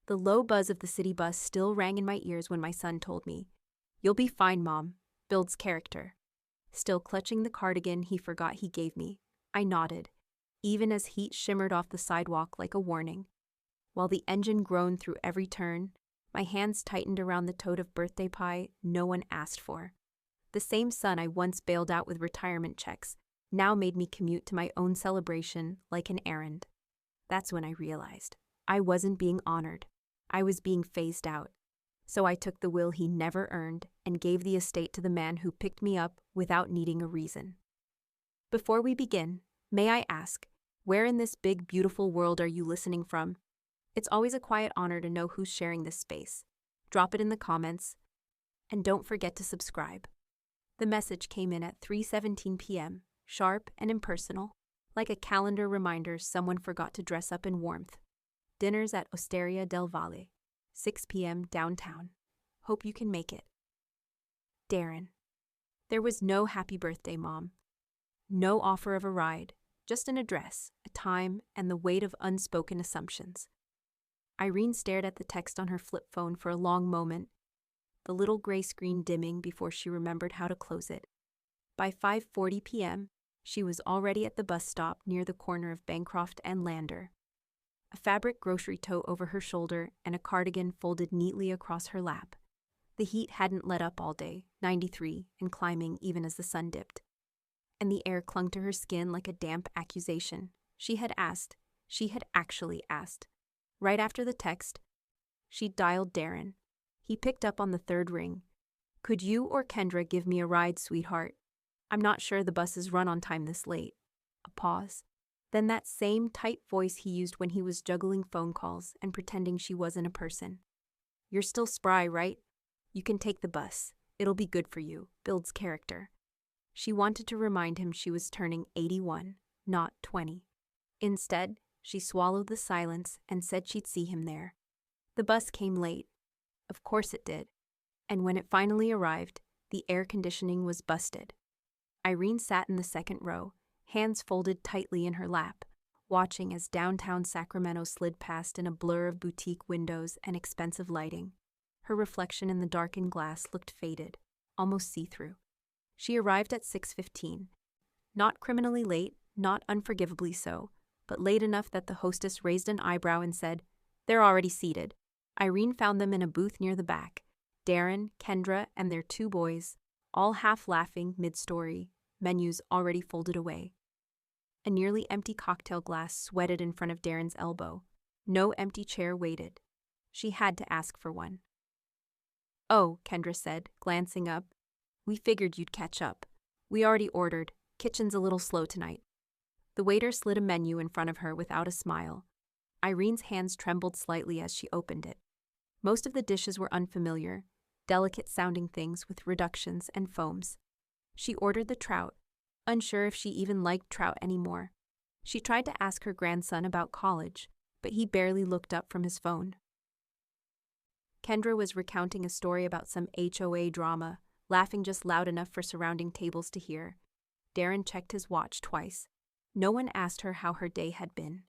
The low buzz of the city bus still rang in my ears when my son told me, "You'll be fine, Mom," builds character. Still clutching the cardigan he forgot he gave me, I nodded, even as heat shimmered off the sidewalk like a warning. While the engine groaned through every turn, my hands tightened around the tote of birthday pie no one asked for. The same son I once bailed out with retirement checks now made me commute to my own celebration like an errand. That's when I realized I wasn't being honored. I was being phased out. So I took the will he never earned and gave the estate to the man who picked me up without needing a reason. Before we begin, may I ask, where in this big, beautiful world are you listening from? It's always a quiet honor to know who's sharing this space. Drop it in the comments, and don't forget to subscribe. The message came in at 3:17 p.m., sharp and impersonal, like a calendar reminder someone forgot to dress up in warmth. Dinner's at Osteria del Valle, 6 p.m. downtown. Hope you can make it. Darren. There was no happy birthday, Mom. No offer of a ride, just an address, a time, and the weight of unspoken assumptions. Irene stared at the text on her flip phone for a long moment, the little gray screen dimming before she remembered how to close it. By 5:40 p.m., she was already at the bus stop near the corner of Bancroft and Lander. A fabric grocery tote over her shoulder and a cardigan folded neatly across her lap. The heat hadn't let up all day, 93, and climbing even as the sun dipped. And the air clung to her skin like a damp accusation. She had actually asked. Right after the text, she dialed Darren. He picked up on the third ring. "Could you or Kendra give me a ride, sweetheart? I'm not sure the buses run on time this late." A pause. Then that same tight voice he used when he was juggling phone calls and pretending she wasn't a person. "You're still spry, right? You can take the bus. It'll be good for you," builds character. She wanted to remind him she was turning 81, not 20. Instead, she swallowed the silence and said she'd see him there. The bus came late. Of course it did. And when it finally arrived, the air conditioning was busted. Irene sat in the second row, hands folded tightly in her lap, watching as downtown Sacramento slid past in a blur of boutique windows and expensive lighting. Her reflection in the darkened glass looked faded, almost see-through. She arrived at 6:15. Not criminally late, not unforgivably so, but late enough that the hostess raised an eyebrow and said, "They're already seated." Irene found them in a booth near the back, Darren, Kendra, and their 2 boys, all half laughing mid-story, menus already folded away. A nearly empty cocktail glass sweated in front of Darren's elbow. No empty chair waited. She had to ask for one. "Oh," Kendra said, glancing up, "we figured you'd catch up. We already ordered. Kitchen's a little slow tonight." The waiter slid a menu in front of her without a smile. Irene's hands trembled slightly as she opened it. Most of the dishes were unfamiliar, delicate-sounding things with reductions and foams. She ordered the trout, unsure if she even liked trout anymore. She tried to ask her grandson about college, but he barely looked up from his phone. Kendra was recounting a story about some HOA drama, laughing just loud enough for surrounding tables to hear. Darren checked his watch twice. No one asked her how her day had been.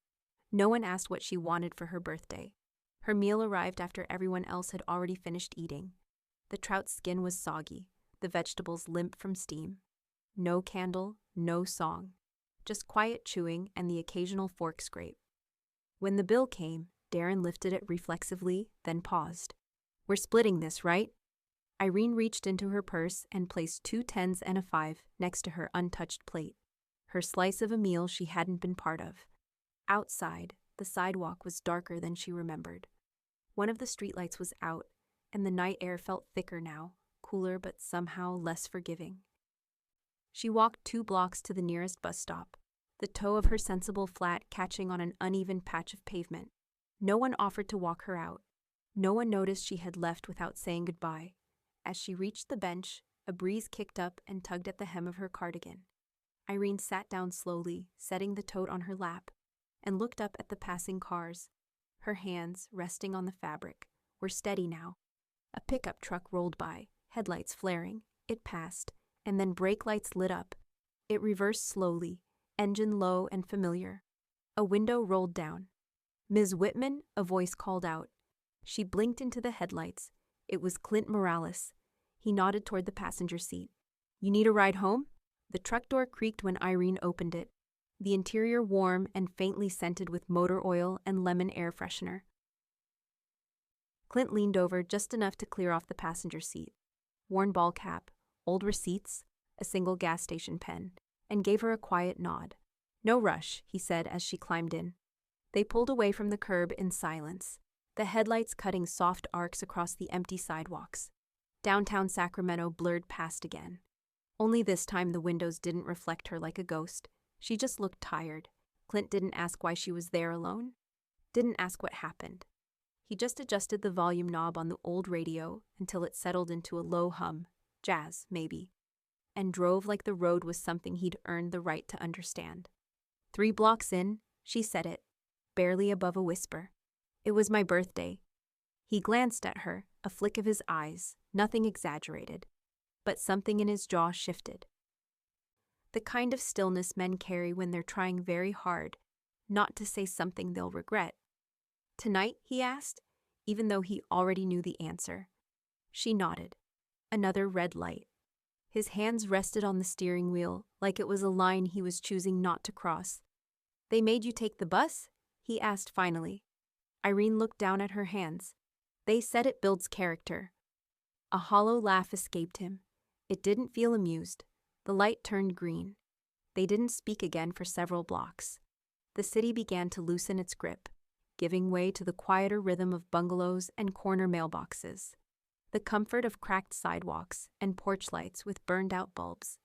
No one asked what she wanted for her birthday. Her meal arrived after everyone else had already finished eating. The trout's skin was soggy, the vegetables limp from steam. No candle, no song. Just quiet chewing and the occasional fork scrape. When the bill came, Darren lifted it reflexively, then paused. "We're splitting this, right?" Irene reached into her purse and placed 2 10s and a 5 next to her untouched plate. Her slice of a meal she hadn't been part of. Outside, the sidewalk was darker than she remembered. One of the streetlights was out, and the night air felt thicker now, cooler but somehow less forgiving. She walked 2 blocks to the nearest bus stop, the toe of her sensible flat catching on an uneven patch of pavement. No one offered to walk her out. No one noticed she had left without saying goodbye. As she reached the bench, a breeze kicked up and tugged at the hem of her cardigan. Irene sat down slowly, setting the tote on her lap, and looked up at the passing cars. Her hands, resting on the fabric, were steady now. A pickup truck rolled by, headlights flaring. It passed, and then brake lights lit up. It reversed slowly, engine low and familiar. A window rolled down. "Ms. Whitman," a voice called out. She blinked into the headlights. It was Clint Morales. He nodded toward the passenger seat. "You need a ride home?" The truck door creaked when Irene opened it, the interior warm and faintly scented with motor oil and lemon air freshener. Clint leaned over just enough to clear off the passenger seat. Worn ball cap, old receipts, a single gas station pen, and gave her a quiet nod. "No rush," he said as she climbed in. They pulled away from the curb in silence, the headlights cutting soft arcs across the empty sidewalks. Downtown Sacramento blurred past again. Only this time the windows didn't reflect her like a ghost. She just looked tired. Clint didn't ask why she was there alone. Didn't ask what happened. He just adjusted the volume knob on the old radio until it settled into a low hum, jazz, maybe, and drove like the road was something he'd earned the right to understand. 3 blocks in, she said it, barely above a whisper. "It was my birthday." He glanced at her, a flick of his eyes, nothing exaggerated, but something in his jaw shifted. The kind of stillness men carry when they're trying very hard not to say something they'll regret. "Tonight?" he asked, even though he already knew the answer. She nodded. Another red light. His hands rested on the steering wheel like it was a line he was choosing not to cross. "They made you take the bus?" he asked finally. Irene looked down at her hands. "They said it builds character." A hollow laugh escaped him. It didn't feel amused. The light turned green. They didn't speak again for several blocks. The city began to loosen its grip, giving way to the quieter rhythm of bungalows and corner mailboxes, the comfort of cracked sidewalks and porch lights with burned-out bulbs.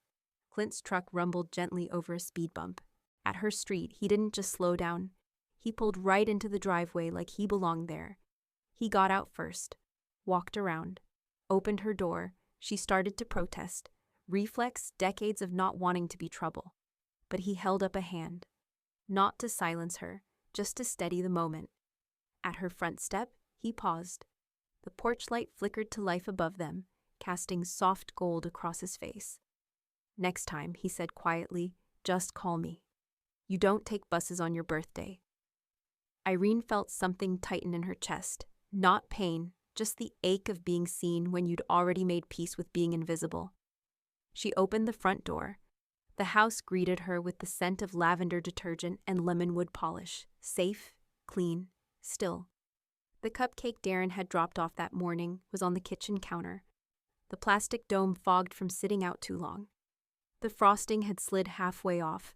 Clint's truck rumbled gently over a speed bump. At her street, he didn't just slow down. He pulled right into the driveway like he belonged there. He got out first, walked around, opened her door. She started to protest, reflex decades of not wanting to be trouble. But he held up a hand, not to silence her, just to steady the moment. At her front step, he paused. The porch light flickered to life above them, casting soft gold across his face. "Next time," he said quietly, "just call me. You don't take buses on your birthday." Irene felt something tighten in her chest, not pain, just the ache of being seen when you'd already made peace with being invisible. She opened the front door. The house greeted her with the scent of lavender detergent and lemon wood polish, safe, clean, still. The cupcake Darren had dropped off that morning was on the kitchen counter, the plastic dome fogged from sitting out too long. The frosting had slid halfway off,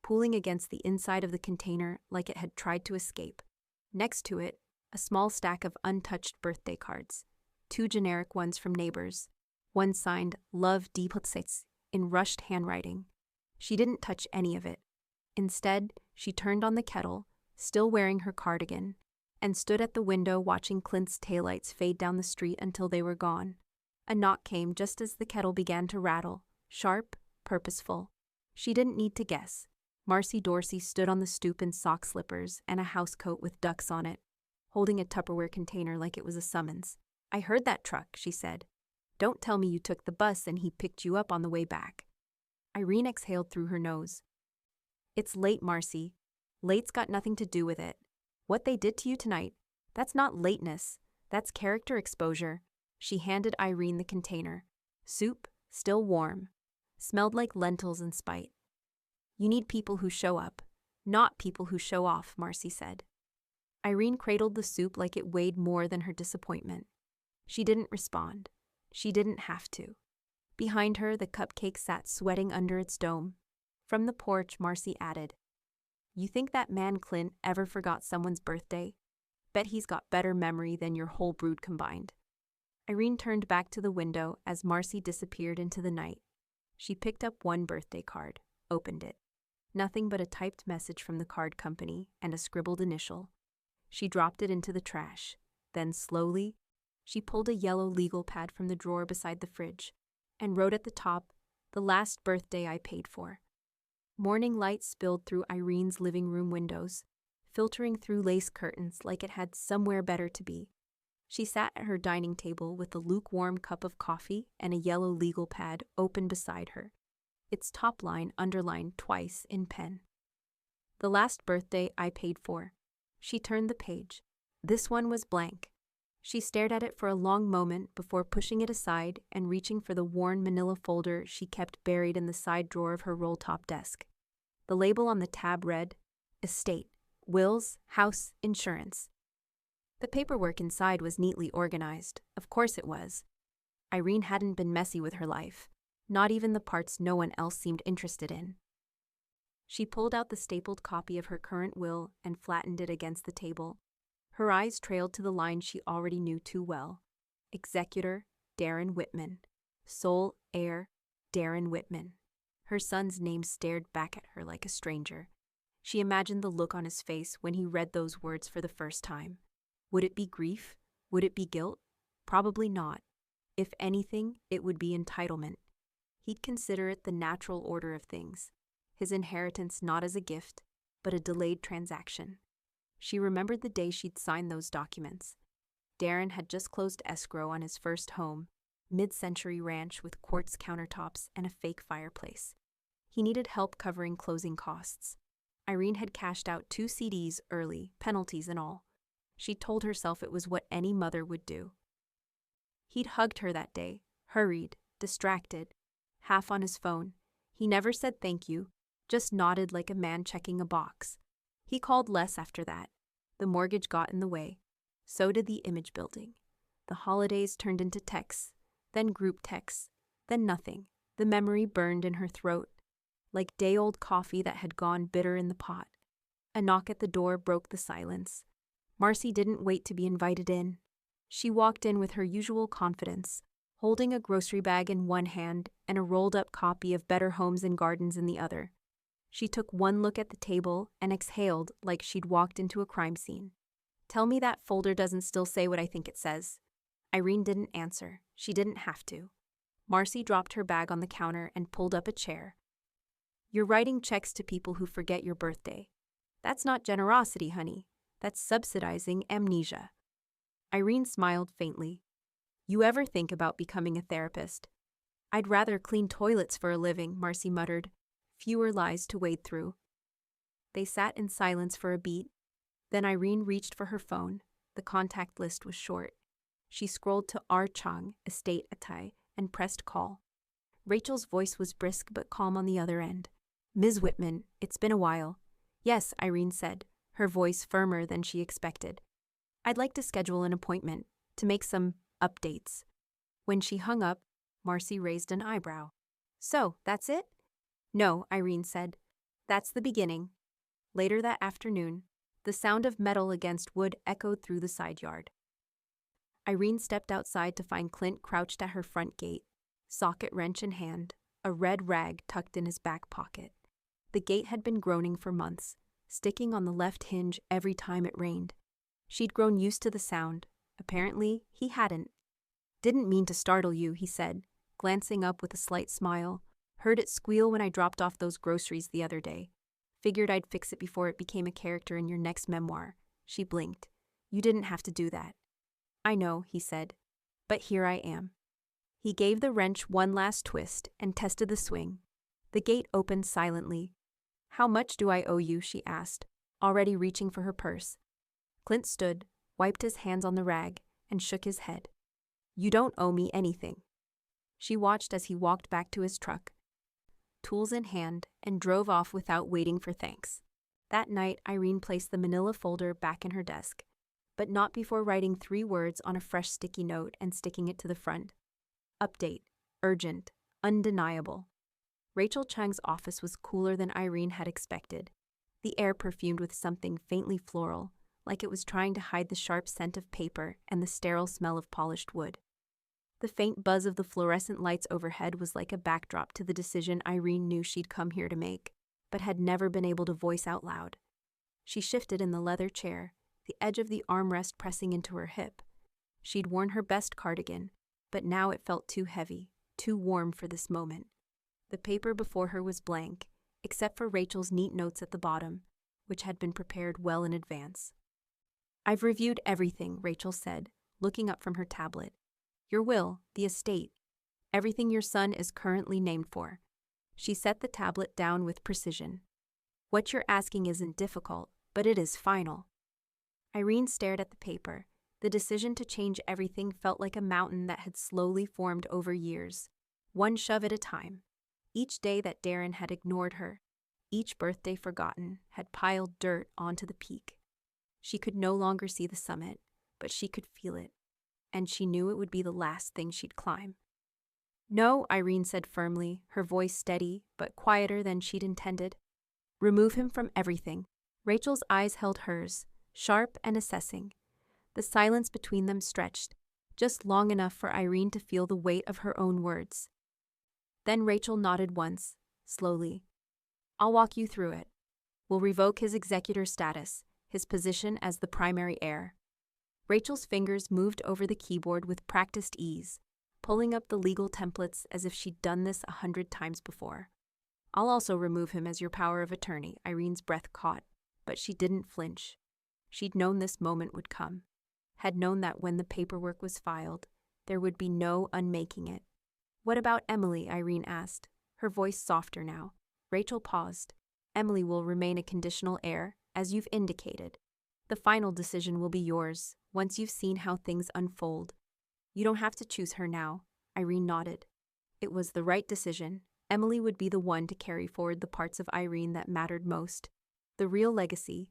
pooling against the inside of the container like it had tried to escape. Next to it, a small stack of untouched birthday cards, 2 generic ones from neighbors, one signed "Love Deepotsates" in rushed handwriting. She didn't touch any of it. Instead, she turned on the kettle, still wearing her cardigan, and stood at the window watching Clint's taillights fade down the street until they were gone. A knock came just as the kettle began to rattle, sharp, purposeful. She didn't need to guess. Marcy Dorsey stood on the stoop in sock slippers and a housecoat with ducks on it, holding a Tupperware container like it was a summons. "I heard that truck," she said. "Don't tell me you took the bus and he picked you up on the way back." Irene exhaled through her nose. "It's late, Marcy. Late's got nothing to do with it. What they did to you tonight, that's not lateness. That's character exposure." She handed Irene the container. Soup, still warm. Smelled like lentils and spite. "You need people who show up, not people who show off," Marcy said. Irene cradled the soup like it weighed more than her disappointment. She didn't respond. She didn't have to. Behind her, the cupcake sat sweating under its dome. From the porch, Marcy added, "You think that man Clint ever forgot someone's birthday? Bet he's got better memory than your whole brood combined." Irene turned back to the window as Marcy disappeared into the night. She picked up one birthday card, opened it. Nothing but a typed message from the card company and a scribbled initial. She dropped it into the trash. Then slowly, she pulled a yellow legal pad from the drawer beside the fridge and wrote at the top, "The last birthday I paid for." Morning light spilled through Irene's living room windows, filtering through lace curtains like it had somewhere better to be. She sat at her dining table with a lukewarm cup of coffee and a yellow legal pad open beside her, its top line underlined twice in pen. "The last birthday I paid for." She turned the page. This one was blank. She stared at it for a long moment before pushing it aside and reaching for the worn manila folder she kept buried in the side drawer of her roll-top desk. The label on the tab read, Estate, Wills, House, Insurance. The paperwork inside was neatly organized. Of course it was. Irene hadn't been messy with her life, not even the parts no one else seemed interested in. She pulled out the stapled copy of her current will and flattened it against the table. Her eyes trailed to the line she already knew too well. Executor, Darren Whitman. Sole heir, Darren Whitman. Her son's name stared back at her like a stranger. She imagined the look on his face when he read those words for the first time. Would it be grief? Would it be guilt? Probably not. If anything, it would be entitlement. He'd consider it the natural order of things, his inheritance not as a gift, but a delayed transaction. She remembered the day she'd signed those documents. Darren had just closed escrow on his first home, mid-century ranch with quartz countertops and a fake fireplace. He needed help covering closing costs. Irene had cashed out 2 CDs early, penalties and all. She told herself it was what any mother would do. He'd hugged her that day, hurried, distracted, half on his phone. He never said thank you, just nodded like a man checking a box. He called less after that. The mortgage got in the way. So did the image building. The holidays turned into texts, then group texts, then nothing. The memory burned in her throat, like day-old coffee that had gone bitter in the pot. A knock at the door broke the silence. Marcy didn't wait to be invited in. She walked in with her usual confidence, holding a grocery bag in one hand and a rolled-up copy of Better Homes and Gardens in the other. She took one look at the table and exhaled like she'd walked into a crime scene. Tell me that folder doesn't still say what I think it says. Irene didn't answer. She didn't have to. Marcy dropped her bag on the counter and pulled up a chair. You're writing checks to people who forget your birthday. That's not generosity, honey. That's subsidizing amnesia. Irene smiled faintly. You ever think about becoming a therapist? I'd rather clean toilets for a living, Marcy muttered. Fewer lies to wade through. They sat in silence for a beat. Then Irene reached for her phone. The contact list was short. She scrolled to R. Chung, Estate Attai, and pressed call. Rachel's voice was brisk but calm on the other end. Ms. Whitman, it's been a while. Yes, Irene said, her voice firmer than she expected. I'd like to schedule an appointment to make some updates. When she hung up, Marcy raised an eyebrow. So, that's it? No, Irene said. That's the beginning. Later that afternoon, the sound of metal against wood echoed through the side yard. Irene stepped outside to find Clint crouched at her front gate, socket wrench in hand, a red rag tucked in his back pocket. The gate had been groaning for months, sticking on the left hinge every time it rained. She'd grown used to the sound. Apparently, he hadn't. Didn't mean to startle you, he said, glancing up with a slight smile. Heard it squeal when I dropped off those groceries the other day. Figured I'd fix it before it became a character in your next memoir. She blinked. You didn't have to do that. I know, he said. But here I am. He gave the wrench one last twist and tested the swing. The gate opened silently. How much do I owe you? She asked, already reaching for her purse. Clint stood, wiped his hands on the rag, and shook his head. You don't owe me anything. She watched as he walked back to his truck, tools in hand, and drove off without waiting for thanks. That night, Irene placed the manila folder back in her desk, but not before writing 3 words on a fresh sticky note and sticking it to the front. Update. Urgent. Undeniable. Rachel Chung's office was cooler than Irene had expected. The air perfumed with something faintly floral, like it was trying to hide the sharp scent of paper and the sterile smell of polished wood. The faint buzz of the fluorescent lights overhead was like a backdrop to the decision Irene knew she'd come here to make, but had never been able to voice out loud. She shifted in the leather chair, the edge of the armrest pressing into her hip. She'd worn her best cardigan, but now it felt too heavy, too warm for this moment. The paper before her was blank, except for Rachel's neat notes at the bottom, which had been prepared well in advance. I've reviewed everything, Rachel said, looking up from her tablet. Your will, the estate, everything your son is currently named for. She set the tablet down with precision. What you're asking isn't difficult, but it is final. Irene stared at the paper, The decision to change everything felt like a mountain that had slowly formed over years, one shove at a time. Each day that Darren had ignored her, each birthday forgotten, had piled dirt onto the peak. She could no longer see the summit, but she could feel it, and she knew it would be the last thing she'd climb. "No," Irene said firmly, her voice steady but quieter than she'd intended. "Remove him from everything." Rachel's eyes held hers, sharp and assessing. The silence between them stretched, just long enough for Irene to feel the weight of her own words. Then Rachel nodded once, slowly. "I'll walk you through it. We'll revoke his executor status, his position as the primary heir." Rachel's fingers moved over the keyboard with practiced ease, pulling up the legal templates as if she'd done this 100 times before. "I'll also remove him as your power of attorney." Irene's breath caught, but she didn't flinch. She'd known this moment would come, had known that when the paperwork was filed, there would be no unmaking it. "What about Emily?" Irene asked, her voice softer now. Rachel paused. "Emily will remain a conditional heir, as you've indicated. The final decision will be yours, once you've seen how things unfold. You don't have to choose her now." Irene nodded. It was the right decision. Emily would be the one to carry forward the parts of Irene that mattered most. The real legacy.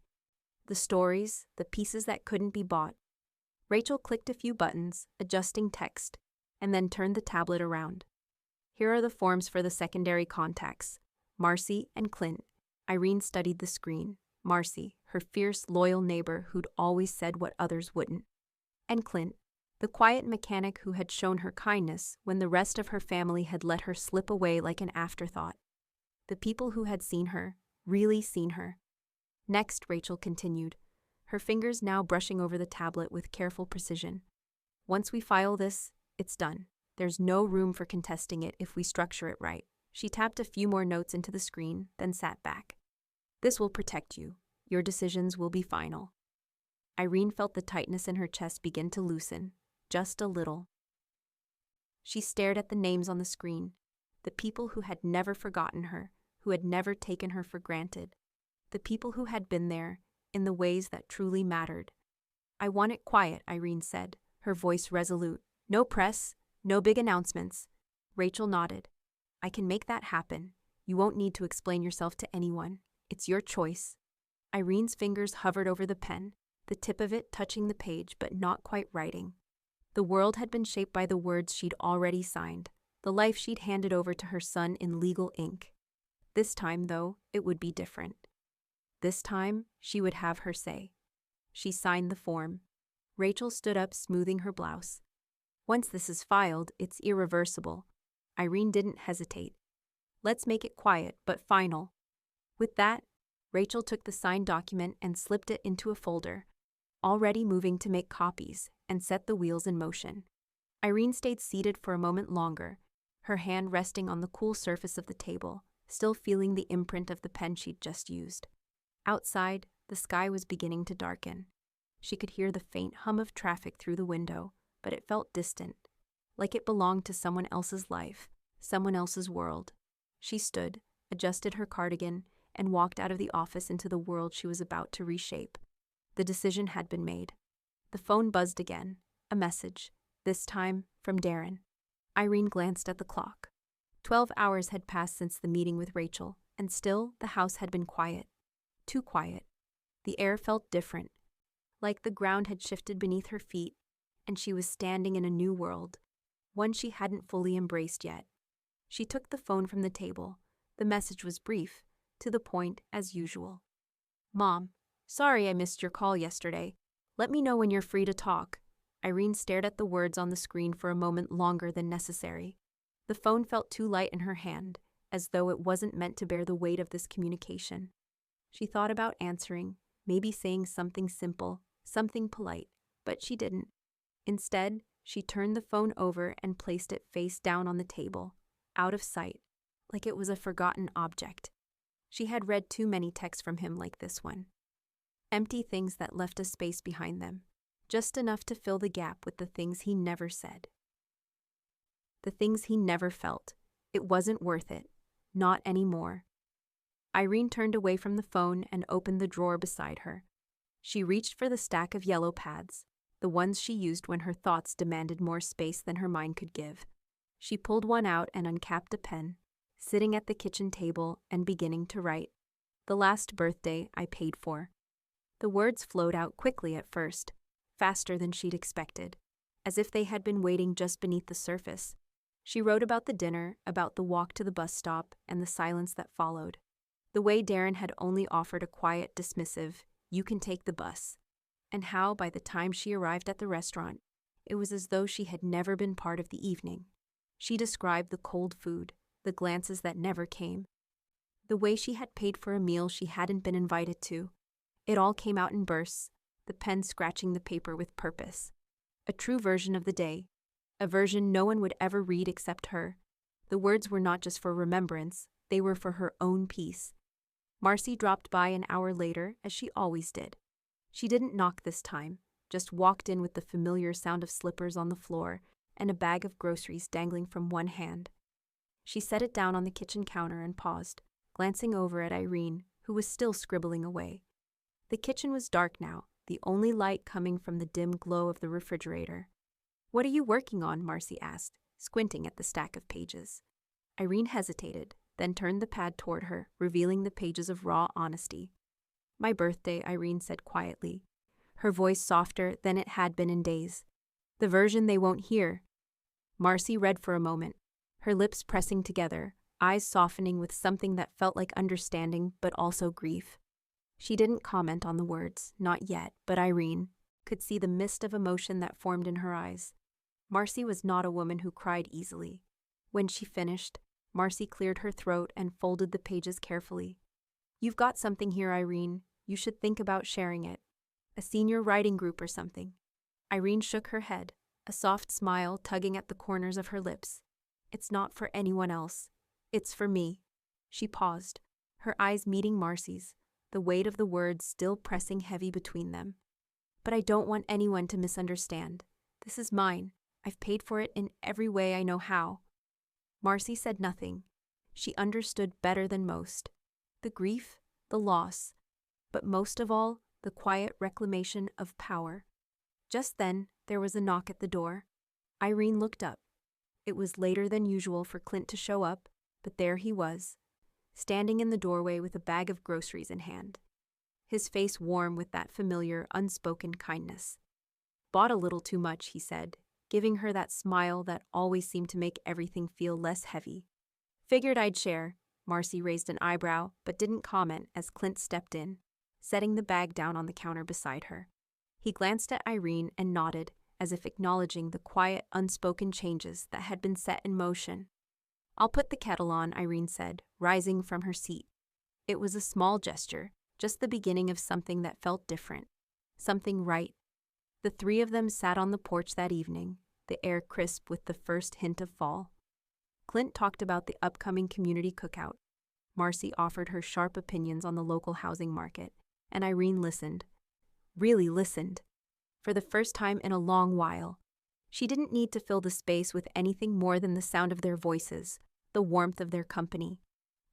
The stories, the pieces that couldn't be bought. Rachel clicked a few buttons, adjusting text, and then turned the tablet around. "Here are the forms for the secondary contacts, Marcy and Clint." Irene studied the screen. Marcy, her fierce, loyal neighbor who'd always said what others wouldn't. And Clint, the quiet mechanic who had shown her kindness when the rest of her family had let her slip away like an afterthought. The people who had seen her, really seen her. "Next," Rachel continued, her fingers now brushing over the tablet with careful precision. "Once we file this, it's done. There's no room for contesting it if we structure it right." She tapped a few more notes into the screen, then sat back. "This will protect you. Your decisions will be final." Irene felt the tightness in her chest begin to loosen, just a little. She stared at the names on the screen, the people who had never forgotten her, who had never taken her for granted, the people who had been there in the ways that truly mattered. "I want it quiet," Irene said, her voice resolute. "No press, no big announcements." Rachel nodded. "I can make that happen. You won't need to explain yourself to anyone. It's your choice." Irene's fingers hovered over the pen, the tip of it touching the page but not quite writing. The world had been shaped by the words she'd already signed, the life she'd handed over to her son in legal ink. This time, though, it would be different. This time, she would have her say. She signed the form. Rachel stood up, smoothing her blouse. "Once this is filed, it's irreversible." Irene didn't hesitate. "Let's make it quiet, but final." With that, Rachel took the signed document and slipped it into a folder, already moving to make copies and set the wheels in motion. Irene stayed seated for a moment longer, her hand resting on the cool surface of the table, still feeling the imprint of the pen she'd just used. Outside, the sky was beginning to darken. She could hear the faint hum of traffic through the window, but it felt distant, like it belonged to someone else's life, someone else's world. She stood, adjusted her cardigan, and walked out of the office into the world she was about to reshape. The decision had been made. The phone buzzed again, a message, this time from Darren. Irene glanced at the clock. 12 hours had passed since the meeting with Rachel, and still the house had been quiet. Too quiet. The air felt different, like the ground had shifted beneath her feet, and she was standing in a new world, one she hadn't fully embraced yet. She took the phone from the table. The message was brief, to the point as usual. "Mom, sorry I missed your call yesterday. Let me know when you're free to talk." Irene stared at the words on the screen for a moment longer than necessary. The phone felt too light in her hand, as though it wasn't meant to bear the weight of this communication. She thought about answering, maybe saying something simple, something polite, but she didn't. Instead, she turned the phone over and placed it face down on the table, out of sight, like it was a forgotten object. She had read too many texts from him like this one. Empty things that left a space behind them, just enough to fill the gap with the things he never said. The things he never felt. It wasn't worth it. Not anymore. Irene turned away from the phone and opened the drawer beside her. She reached for the stack of yellow pads. the ones she used when her thoughts demanded more space than her mind could give. She pulled one out and uncapped a pen, sitting at the kitchen table and beginning to write. The last birthday I paid for. The words flowed out quickly at first, faster than she'd expected, as if they had been waiting just beneath the surface. She wrote about the dinner, about the walk to the bus stop, and the silence that followed. The way Darren had only offered a quiet, dismissive, "You can take the bus," and how, by the time she arrived at the restaurant, it was as though she had never been part of the evening. She described the cold food, the glances that never came, the way she had paid for a meal she hadn't been invited to. It all came out in bursts, the pen scratching the paper with purpose. A true version of the day, a version no one would ever read except her. The words were not just for remembrance, they were for her own peace. Marcy dropped by an hour later, as she always did. She didn't knock this time, just walked in with the familiar sound of slippers on the floor and a bag of groceries dangling from one hand. She set it down on the kitchen counter and paused, glancing over at Irene, who was still scribbling away. The kitchen was dark now, the only light coming from the dim glow of the refrigerator. "What are you working on?" Marcy asked, squinting at the stack of pages. Irene hesitated, then turned the pad toward her, revealing the pages of raw honesty. "My birthday," Irene said quietly, her voice softer than it had been in days. "The version they won't hear." Marcy read for a moment, her lips pressing together, eyes softening with something that felt like understanding but also grief. She didn't comment on the words, not yet, but Irene could see the mist of emotion that formed in her eyes. Marcy was not a woman who cried easily. When she finished, Marcy cleared her throat and folded the pages carefully. "You've got something here, Irene. You should think about sharing it. A senior writing group or something." Irene shook her head, a soft smile tugging at the corners of her lips. "It's not for anyone else. It's for me." She paused, her eyes meeting Marcy's, the weight of the words still pressing heavy between them. "But I don't want anyone to misunderstand. This is mine. I've paid for it in every way I know how." Marcy said nothing. She understood better than most. The grief, the loss, but most of all, the quiet reclamation of power. Just then, there was a knock at the door. Irene looked up. It was later than usual for Clint to show up, but there he was, standing in the doorway with a bag of groceries in hand. His face warm with that familiar, unspoken kindness. "Bought a little too much," he said, giving her that smile that always seemed to make everything feel less heavy. "Figured I'd share." Marcy raised an eyebrow, but didn't comment as Clint stepped in, setting the bag down on the counter beside her. He glanced at Irene and nodded, as if acknowledging the quiet, unspoken changes that had been set in motion. "I'll put the kettle on," Irene said, rising from her seat. It was a small gesture, just the beginning of something that felt different, something right. The three of them sat on the porch that evening, the air crisp with the first hint of fall. Clint talked about the upcoming community cookout. Marcy offered her sharp opinions on the local housing market, and Irene listened. Really listened. For the first time in a long while. She didn't need to fill the space with anything more than the sound of their voices, the warmth of their company.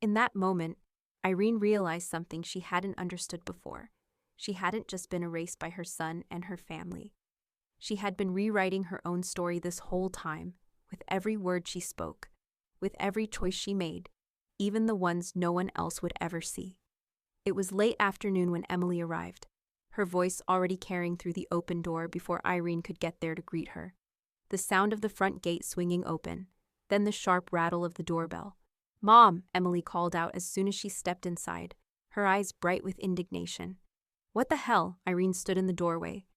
In that moment, Irene realized something she hadn't understood before. She hadn't just been erased by her son and her family. She had been rewriting her own story this whole time, with every word she spoke, with every choice she made, even the ones no one else would ever see. It was late afternoon when Emily arrived, her voice already carrying through the open door before Irene could get there to greet her. The sound of the front gate swinging open, then the sharp rattle of the doorbell. "Mom," Emily called out as soon as she stepped inside, her eyes bright with indignation. "What the hell?" Irene stood in the doorway,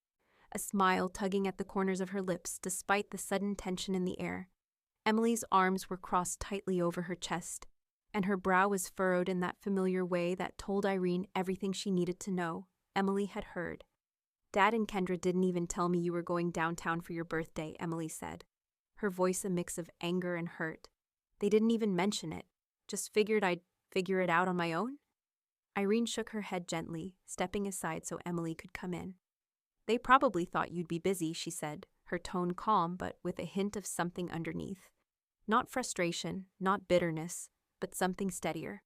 a smile tugging at the corners of her lips despite the sudden tension in the air. Emily's arms were crossed tightly over her chest, and her brow was furrowed in that familiar way that told Irene everything she needed to know. Emily had heard. "Dad and Kendra didn't even tell me you were going downtown for your birthday," Emily said, her voice a mix of anger and hurt. "They didn't even mention it. Just figured I'd figure it out on my own?" Irene shook her head gently, stepping aside so Emily could come in. "They probably thought you'd be busy," she said, her tone calm but with a hint of something underneath. Not frustration, not bitterness, but something steadier.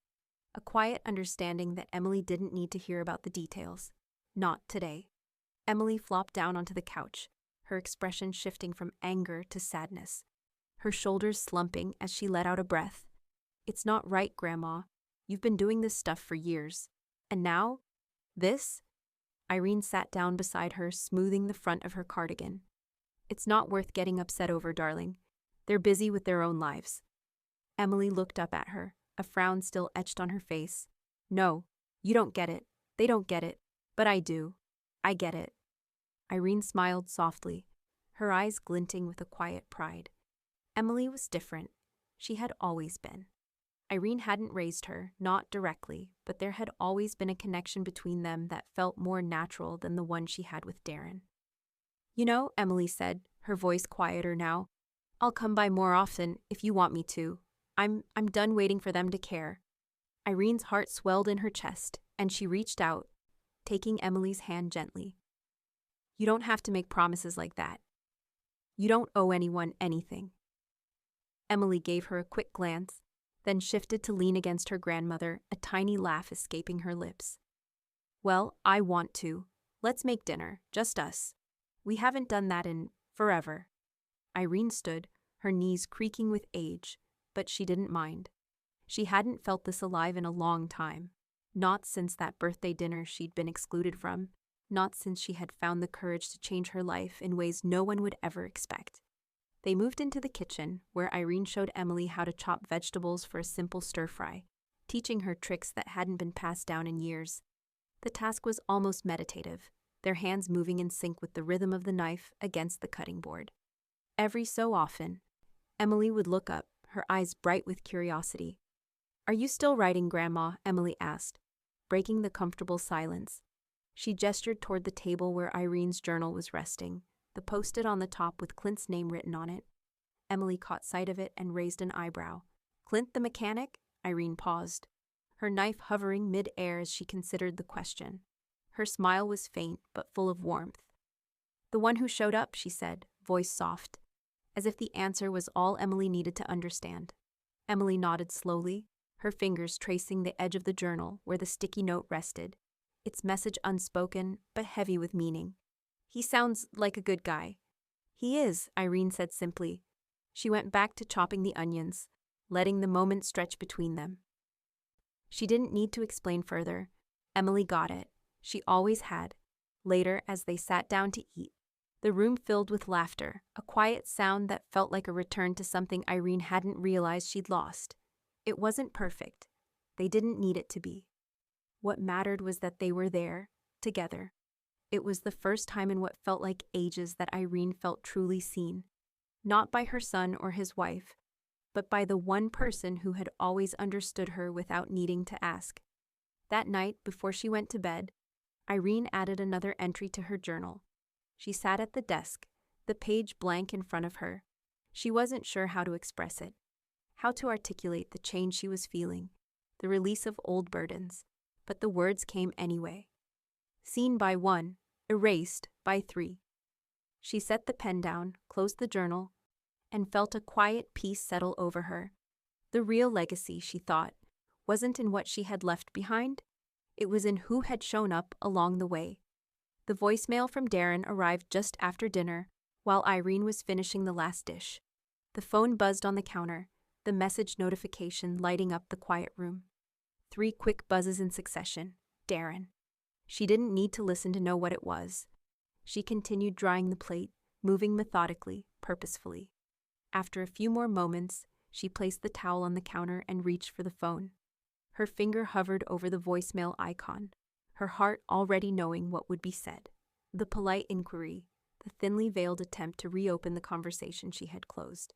A quiet understanding that Emily didn't need to hear about the details. Not today. Emily flopped down onto the couch, her expression shifting from anger to sadness, her shoulders slumping as she let out a breath. "It's not right, Grandma. You've been doing this stuff for years. And now? This?" Irene sat down beside her, smoothing the front of her cardigan. "It's not worth getting upset over, darling. They're busy with their own lives." Emily looked up at her, a frown still etched on her face. "No, you don't get it. They don't get it. But I do. I get it." Irene smiled softly, her eyes glinting with a quiet pride. Emily was different. She had always been. Irene hadn't raised her, not directly, but there had always been a connection between them that felt more natural than the one she had with Darren. "You know," Emily said, her voice quieter now, "I'll come by more often if you want me to. I'm done waiting for them to care." Irene's heart swelled in her chest, and she reached out, taking Emily's hand gently. "You don't have to make promises like that. You don't owe anyone anything." Emily gave her a quick glance, then shifted to lean against her grandmother, a tiny laugh escaping her lips. "Well, I want to. Let's make dinner, just us. We haven't done that in forever." Irene stood, her knees creaking with age, but she didn't mind. She hadn't felt this alive in a long time. Not since that birthday dinner she'd been excluded from, not since she had found the courage to change her life in ways no one would ever expect. They moved into the kitchen, where Irene showed Emily how to chop vegetables for a simple stir-fry, teaching her tricks that hadn't been passed down in years. The task was almost meditative, their hands moving in sync with the rhythm of the knife against the cutting board. Every so often, Emily would look up, her eyes bright with curiosity. "Are you still writing, Grandma?" Emily asked, breaking the comfortable silence. She gestured toward the table where Irene's journal was resting, the post-it on the top with Clint's name written on it. Emily caught sight of it and raised an eyebrow. "Clint the mechanic?" Irene paused, her knife hovering mid-air as she considered the question. Her smile was faint but full of warmth. "The one who showed up," she said, voice soft, as if the answer was all Emily needed to understand. Emily nodded slowly, her fingers tracing the edge of the journal where the sticky note rested, its message unspoken but heavy with meaning. "He sounds like a good guy." "He is," Irene said simply. She went back to chopping the onions, letting the moment stretch between them. She didn't need to explain further. Emily got it. She always had. Later, as they sat down to eat, the room filled with laughter, a quiet sound that felt like a return to something Irene hadn't realized she'd lost. It wasn't perfect. They didn't need it to be. What mattered was that they were there, together. It was the first time in what felt like ages that Irene felt truly seen. Not by her son or his wife, but by the one person who had always understood her without needing to ask. That night, before she went to bed, Irene added another entry to her journal. She sat at the desk, the page blank in front of her. She wasn't sure how to express it, how to articulate the change she was feeling, the release of old burdens, but the words came anyway. Seen by 1, erased by 3. She set the pen down, closed the journal, and felt a quiet peace settle over her. The real legacy, she thought, wasn't in what she had left behind. It was in who had shown up along the way. The voicemail from Darren arrived just after dinner, while Irene was finishing the last dish. The phone buzzed on the counter, the message notification lighting up the quiet room. 3 quick buzzes in succession. Darren. She didn't need to listen to know what it was. She continued drying the plate, moving methodically, purposefully. After a few more moments, she placed the towel on the counter and reached for the phone. Her finger hovered over the voicemail icon, her heart already knowing what would be said. The polite inquiry, the thinly veiled attempt to reopen the conversation she had closed.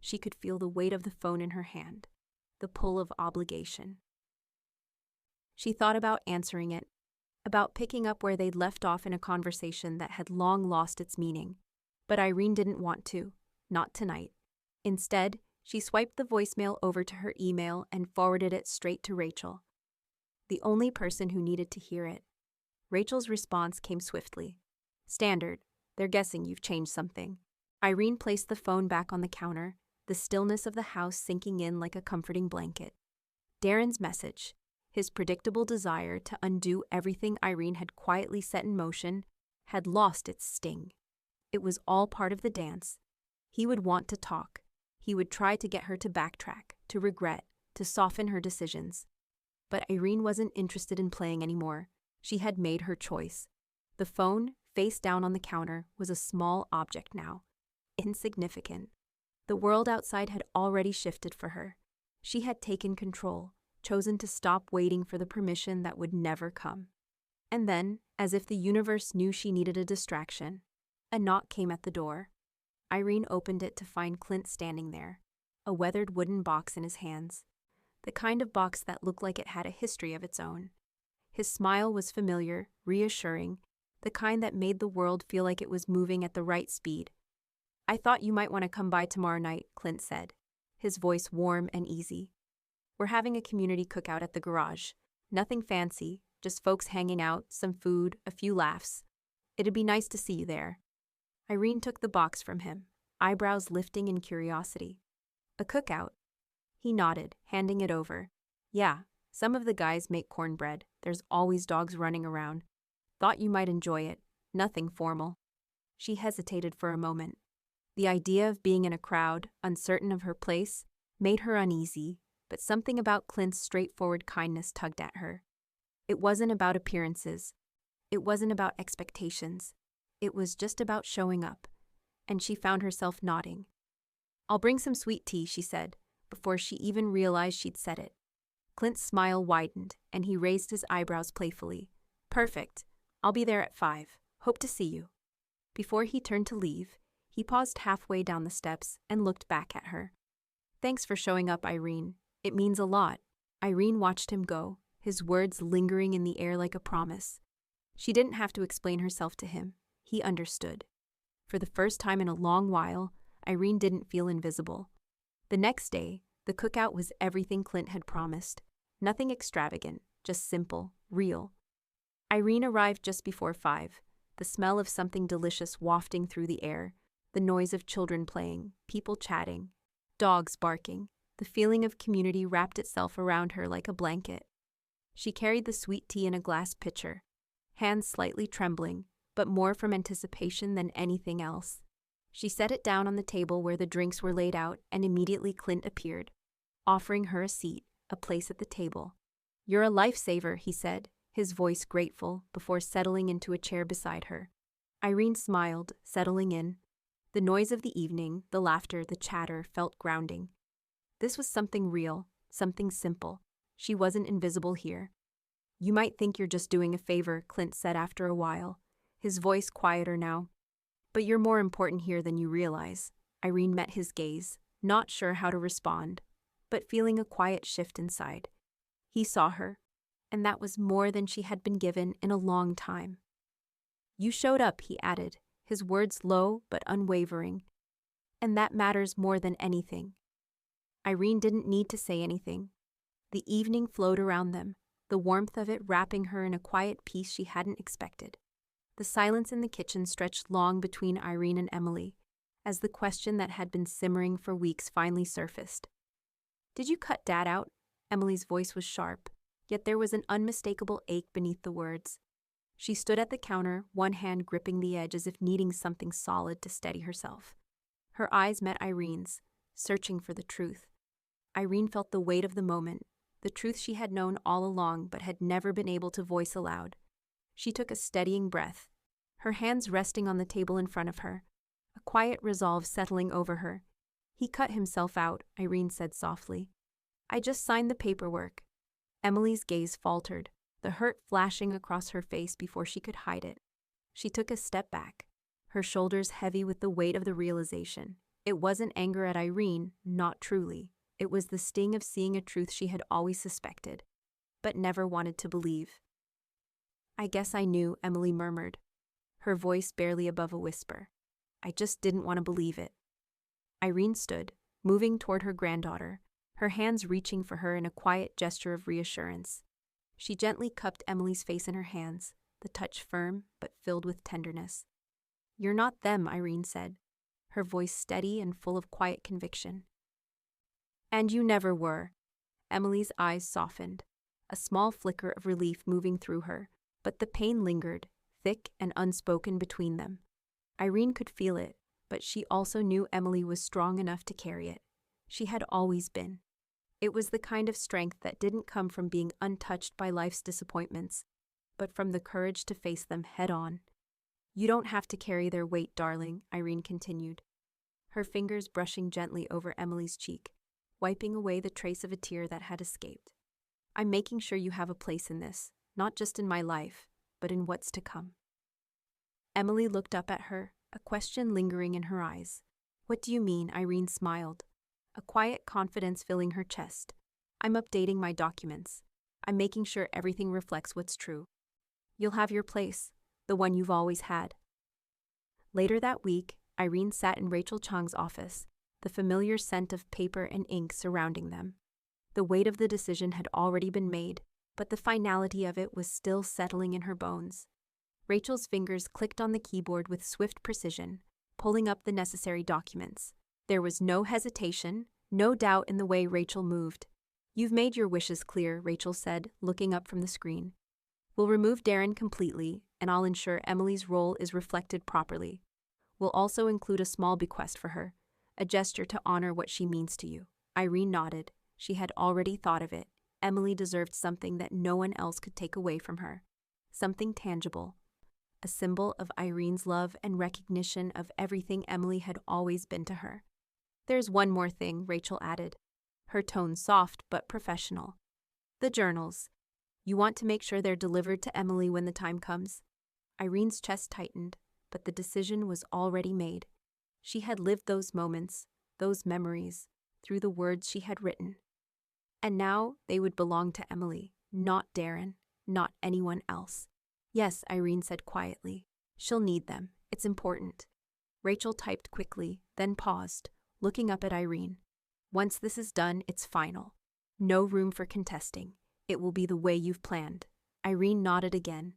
She could feel the weight of the phone in her hand, the pull of obligation. She thought about answering it, about picking up where they'd left off in a conversation that had long lost its meaning. But Irene didn't want to, not tonight. Instead, she swiped the voicemail over to her email and forwarded it straight to Rachel, the only person who needed to hear it. Rachel's response came swiftly. "Standard. They're guessing you've changed something." Irene placed the phone back on the counter, the stillness of the house sinking in like a comforting blanket. Darren's message, his predictable desire to undo everything Irene had quietly set in motion, had lost its sting. It was all part of the dance. He would want to talk. He would try to get her to backtrack, to regret, to soften her decisions. But Irene wasn't interested in playing anymore. She had made her choice. The phone, face down on the counter, was a small object now. Insignificant. The world outside had already shifted for her. She had taken control, chosen to stop waiting for the permission that would never come. And then, as if the universe knew she needed a distraction, a knock came at the door. Irene opened it to find Clint standing there, a weathered wooden box in his hands, the kind of box that looked like it had a history of its own. His smile was familiar, reassuring, the kind that made the world feel like it was moving at the right speed. "I thought you might want to come by tomorrow night," Clint said, his voice warm and easy. "We're having a community cookout at the garage. Nothing fancy, just folks hanging out, some food, a few laughs. It'd be nice to see you there." Irene took the box from him, eyebrows lifting in curiosity. "A cookout?" He nodded, handing it over. "Yeah, some of the guys make cornbread. There's always dogs running around. Thought you might enjoy it. Nothing formal." She hesitated for a moment. The idea of being in a crowd, uncertain of her place, made her uneasy, but something about Clint's straightforward kindness tugged at her. It wasn't about appearances. It wasn't about expectations. It was just about showing up, and she found herself nodding. "I'll bring some sweet tea," she said, before she even realized she'd said it. Clint's smile widened, and he raised his eyebrows playfully. "Perfect. I'll be there at 5. Hope to see you." Before he turned to leave, he paused halfway down the steps and looked back at her. "Thanks for showing up, Irene. It means a lot." Irene watched him go, his words lingering in the air like a promise. She didn't have to explain herself to him. He understood. For the first time in a long while, Irene didn't feel invisible. The next day, the cookout was everything Clint had promised. Nothing extravagant, just simple, real. Irene arrived just before 5, the smell of something delicious wafting through the air, the noise of children playing, people chatting, dogs barking. The feeling of community wrapped itself around her like a blanket. She carried the sweet tea in a glass pitcher, hands slightly trembling, but more from anticipation than anything else. She set it down on the table where the drinks were laid out, and immediately Clint appeared, offering her a seat, a place at the table. "You're a lifesaver," he said, his voice grateful, before settling into a chair beside her. Irene smiled, settling in. The noise of the evening, the laughter, the chatter, felt grounding. This was something real, something simple. She wasn't invisible here. "You might think you're just doing a favor," Clint said after a while, his voice quieter now. "But you're more important here than you realize." Irene met his gaze, not sure how to respond, but feeling a quiet shift inside. He saw her, and that was more than she had been given in a long time. "You showed up," he added, his words low but unwavering. "And that matters more than anything." Irene didn't need to say anything. The evening flowed around them, the warmth of it wrapping her in a quiet peace she hadn't expected. The silence in the kitchen stretched long between Irene and Emily, as the question that had been simmering for weeks finally surfaced. "Did you cut Dad out?" Emily's voice was sharp, yet there was an unmistakable ache beneath the words. She stood at the counter, one hand gripping the edge as if needing something solid to steady herself. Her eyes met Irene's, searching for the truth. Irene felt the weight of the moment, the truth she had known all along but had never been able to voice aloud. She took a steadying breath, her hands resting on the table in front of her, a quiet resolve settling over her. "He cut himself out," Irene said softly. "I just signed the paperwork." Emily's gaze faltered, the hurt flashing across her face before she could hide it. She took a step back, her shoulders heavy with the weight of the realization. It wasn't anger at Irene, not truly. It was the sting of seeing a truth she had always suspected, but never wanted to believe. "I guess I knew," Emily murmured, her voice barely above a whisper. "I just didn't want to believe it." Irene stood, moving toward her granddaughter, her hands reaching for her in a quiet gesture of reassurance. She gently cupped Emily's face in her hands, the touch firm but filled with tenderness. "You're not them," Irene said, her voice steady and full of quiet conviction. "And you never were." Emily's eyes softened, a small flicker of relief moving through her, but the pain lingered, thick and unspoken between them. Irene could feel it, but she also knew Emily was strong enough to carry it. She had always been. It was the kind of strength that didn't come from being untouched by life's disappointments, but from the courage to face them head on. You don't have to carry their weight, darling, Irene continued, her fingers brushing gently over Emily's cheek, wiping away the trace of a tear that had escaped. I'm making sure you have a place in this, not just in my life, but in what's to come. Emily looked up at her, a question lingering in her eyes. What do you mean? Irene smiled, a quiet confidence filling her chest. I'm updating my documents. I'm making sure everything reflects what's true. You'll have your place, the one you've always had. Later that week, Irene sat in Rachel Chang's office, the familiar scent of paper and ink surrounding them. The weight of the decision had already been made, but the finality of it was still settling in her bones. Rachel's fingers clicked on the keyboard with swift precision, pulling up the necessary documents. There was no hesitation, no doubt in the way Rachel moved. You've made your wishes clear, Rachel said, looking up from the screen. We'll remove Darren completely, and I'll ensure Emily's role is reflected properly. We'll also include a small bequest for her, a gesture to honor what she means to you. Irene nodded. She had already thought of it. Emily deserved something that no one else could take away from her. Something tangible. A symbol of Irene's love and recognition of everything Emily had always been to her. There's one more thing, Rachel added, her tone soft but professional. The journals. You want to make sure they're delivered to Emily when the time comes. Irene's chest tightened, but the decision was already made. She had lived those moments, those memories, through the words she had written. And now they would belong to Emily, not Darren, not anyone else. Yes, Irene said quietly. She'll need them. It's important. Rachel typed quickly, then paused, looking up at Irene. Once this is done, it's final. No room for contesting. It will be the way you've planned. Irene nodded again.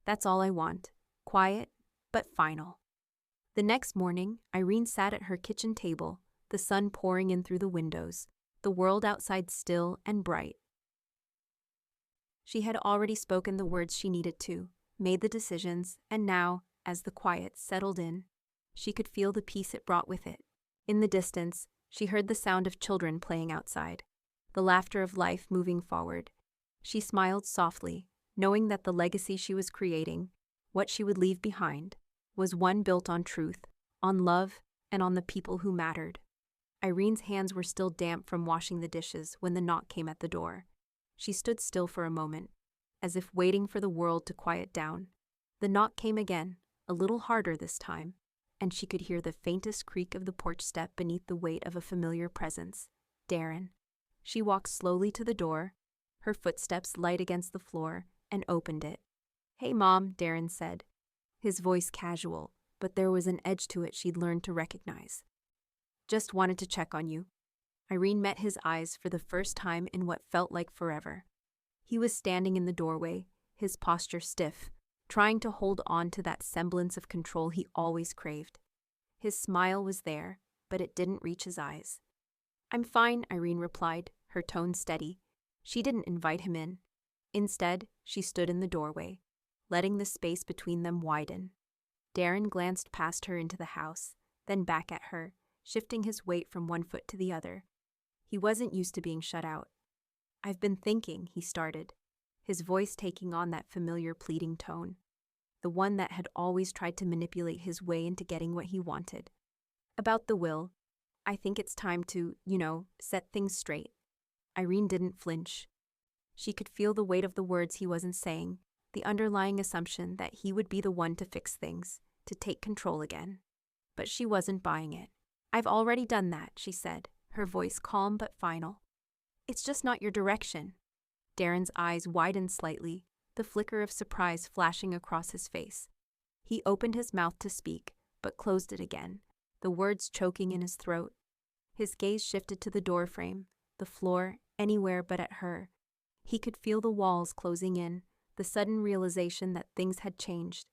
That's all I want. Quiet, but final. The next morning, Irene sat at her kitchen table, the sun pouring in through the windows, the world outside still and bright. She had already spoken the words she needed to, made the decisions, and now, as the quiet settled in, she could feel the peace it brought with it. In the distance, she heard the sound of children playing outside, the laughter of life moving forward. She smiled softly, knowing that the legacy she was creating, what she would leave behind, was one built on truth, on love, and on the people who mattered. Irene's hands were still damp from washing the dishes when the knock came at the door. She stood still for a moment, as if waiting for the world to quiet down. The knock came again, a little harder this time, and she could hear the faintest creak of the porch step beneath the weight of a familiar presence. Darren. She walked slowly to the door, her footsteps light against the floor, and opened it. Hey, Mom, Darren said, his voice casual, but there was an edge to it she'd learned to recognize. Just wanted to check on you. Irene met his eyes for the first time in what felt like forever. He was standing in the doorway, his posture stiff, trying to hold on to that semblance of control he always craved. His smile was there, but it didn't reach his eyes. I'm fine, Irene replied, her tone steady. She didn't invite him in. Instead, she stood in the doorway, letting the space between them widen. Darren glanced past her into the house, then back at her, shifting his weight from one foot to the other. He wasn't used to being shut out. I've been thinking, he started, his voice taking on that familiar pleading tone, the one that had always tried to manipulate his way into getting what he wanted. About the will, I think it's time to, set things straight. Irene didn't flinch. She could feel the weight of the words he wasn't saying, the underlying assumption that he would be the one to fix things, to take control again. But she wasn't buying it. I've already done that, she said, her voice calm but final. It's just not your direction. Darren's eyes widened slightly, the flicker of surprise flashing across his face. He opened his mouth to speak, but closed it again, the words choking in his throat. His gaze shifted to the doorframe, the floor, anywhere but at her. He could feel the walls closing in, the sudden realization that things had changed.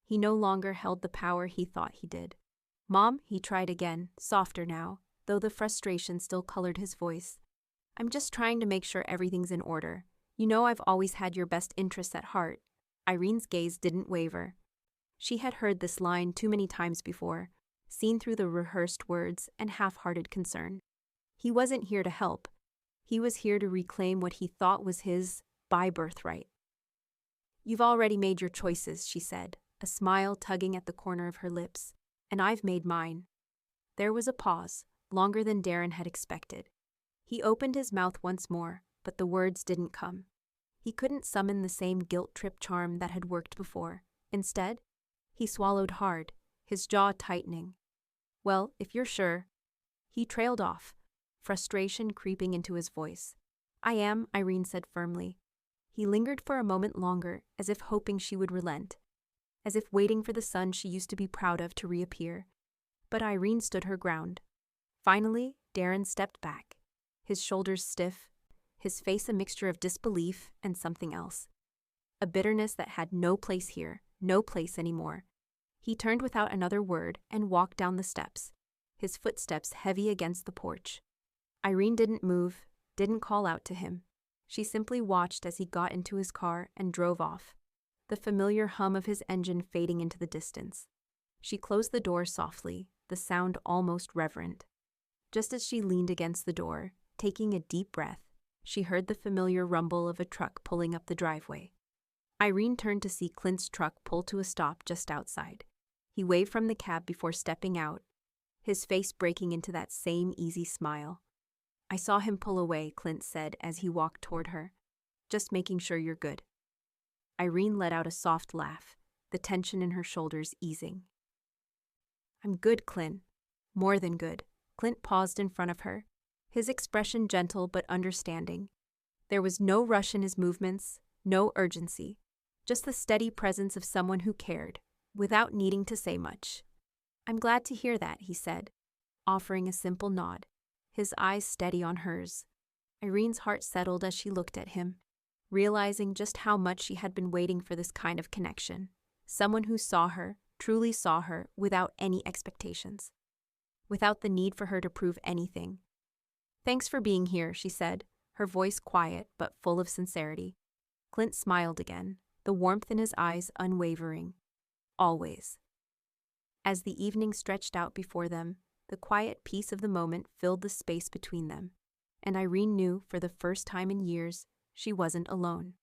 He no longer held the power he thought he did. Mom, he tried again, softer now, though the frustration still colored his voice. I'm just trying to make sure everything's in order. You know I've always had your best interests at heart. Irene's gaze didn't waver. She had heard this line too many times before, seen through the rehearsed words and half-hearted concern. He wasn't here to help. He was here to reclaim what he thought was his by birthright. "You've already made your choices," she said, a smile tugging at the corner of her lips, "and I've made mine." There was a pause, longer than Darren had expected. He opened his mouth once more, but the words didn't come. He couldn't summon the same guilt-trip charm that had worked before. Instead, he swallowed hard, his jaw tightening. "Well, if you're sure." He trailed off, frustration creeping into his voice. "I am," Irene said firmly. He lingered for a moment longer, as if hoping she would relent, as if waiting for the son she used to be proud of to reappear. But Irene stood her ground. Finally, Darren stepped back, his shoulders stiff, his face a mixture of disbelief and something else. A bitterness that had no place here, no place anymore. He turned without another word and walked down the steps, his footsteps heavy against the porch. Irene didn't move, didn't call out to him. She simply watched as he got into his car and drove off, the familiar hum of his engine fading into the distance. She closed the door softly, the sound almost reverent. Just as she leaned against the door, taking a deep breath, she heard the familiar rumble of a truck pulling up the driveway. Irene turned to see Clint's truck pull to a stop just outside. He waved from the cab before stepping out, his face breaking into that same easy smile. "I saw him pull away," Clint said as he walked toward her. "Just making sure you're good." Irene let out a soft laugh, the tension in her shoulders easing. "I'm good, Clint. More than good." Clint paused in front of her, his expression gentle but understanding. There was no rush in his movements, no urgency, just the steady presence of someone who cared, without needing to say much. "I'm glad to hear that," he said, offering a simple nod, his eyes steady on hers. Irene's heart settled as she looked at him, realizing just how much she had been waiting for this kind of connection. Someone who saw her, truly saw her, without any expectations. Without the need for her to prove anything. "Thanks for being here," she said, her voice quiet but full of sincerity. Clint smiled again, the warmth in his eyes unwavering. "Always." As the evening stretched out before them, the quiet peace of the moment filled the space between them, and Irene knew, for the first time in years, she wasn't alone.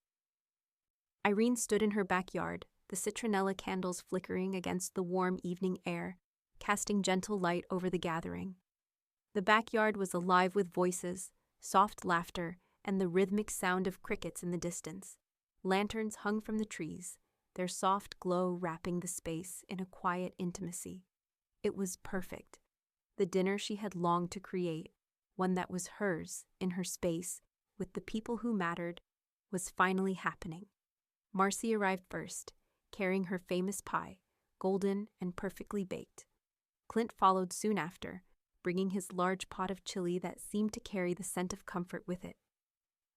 Irene stood in her backyard, the citronella candles flickering against the warm evening air, casting gentle light over the gathering. The backyard was alive with voices, soft laughter, and the rhythmic sound of crickets in the distance. Lanterns hung from the trees, their soft glow wrapping the space in a quiet intimacy. It was perfect. The dinner she had longed to create, one that was hers, in her space, with the people who mattered, was finally happening. Marcy arrived first, carrying her famous pie, golden and perfectly baked. Clint followed soon after, bringing his large pot of chili that seemed to carry the scent of comfort with it.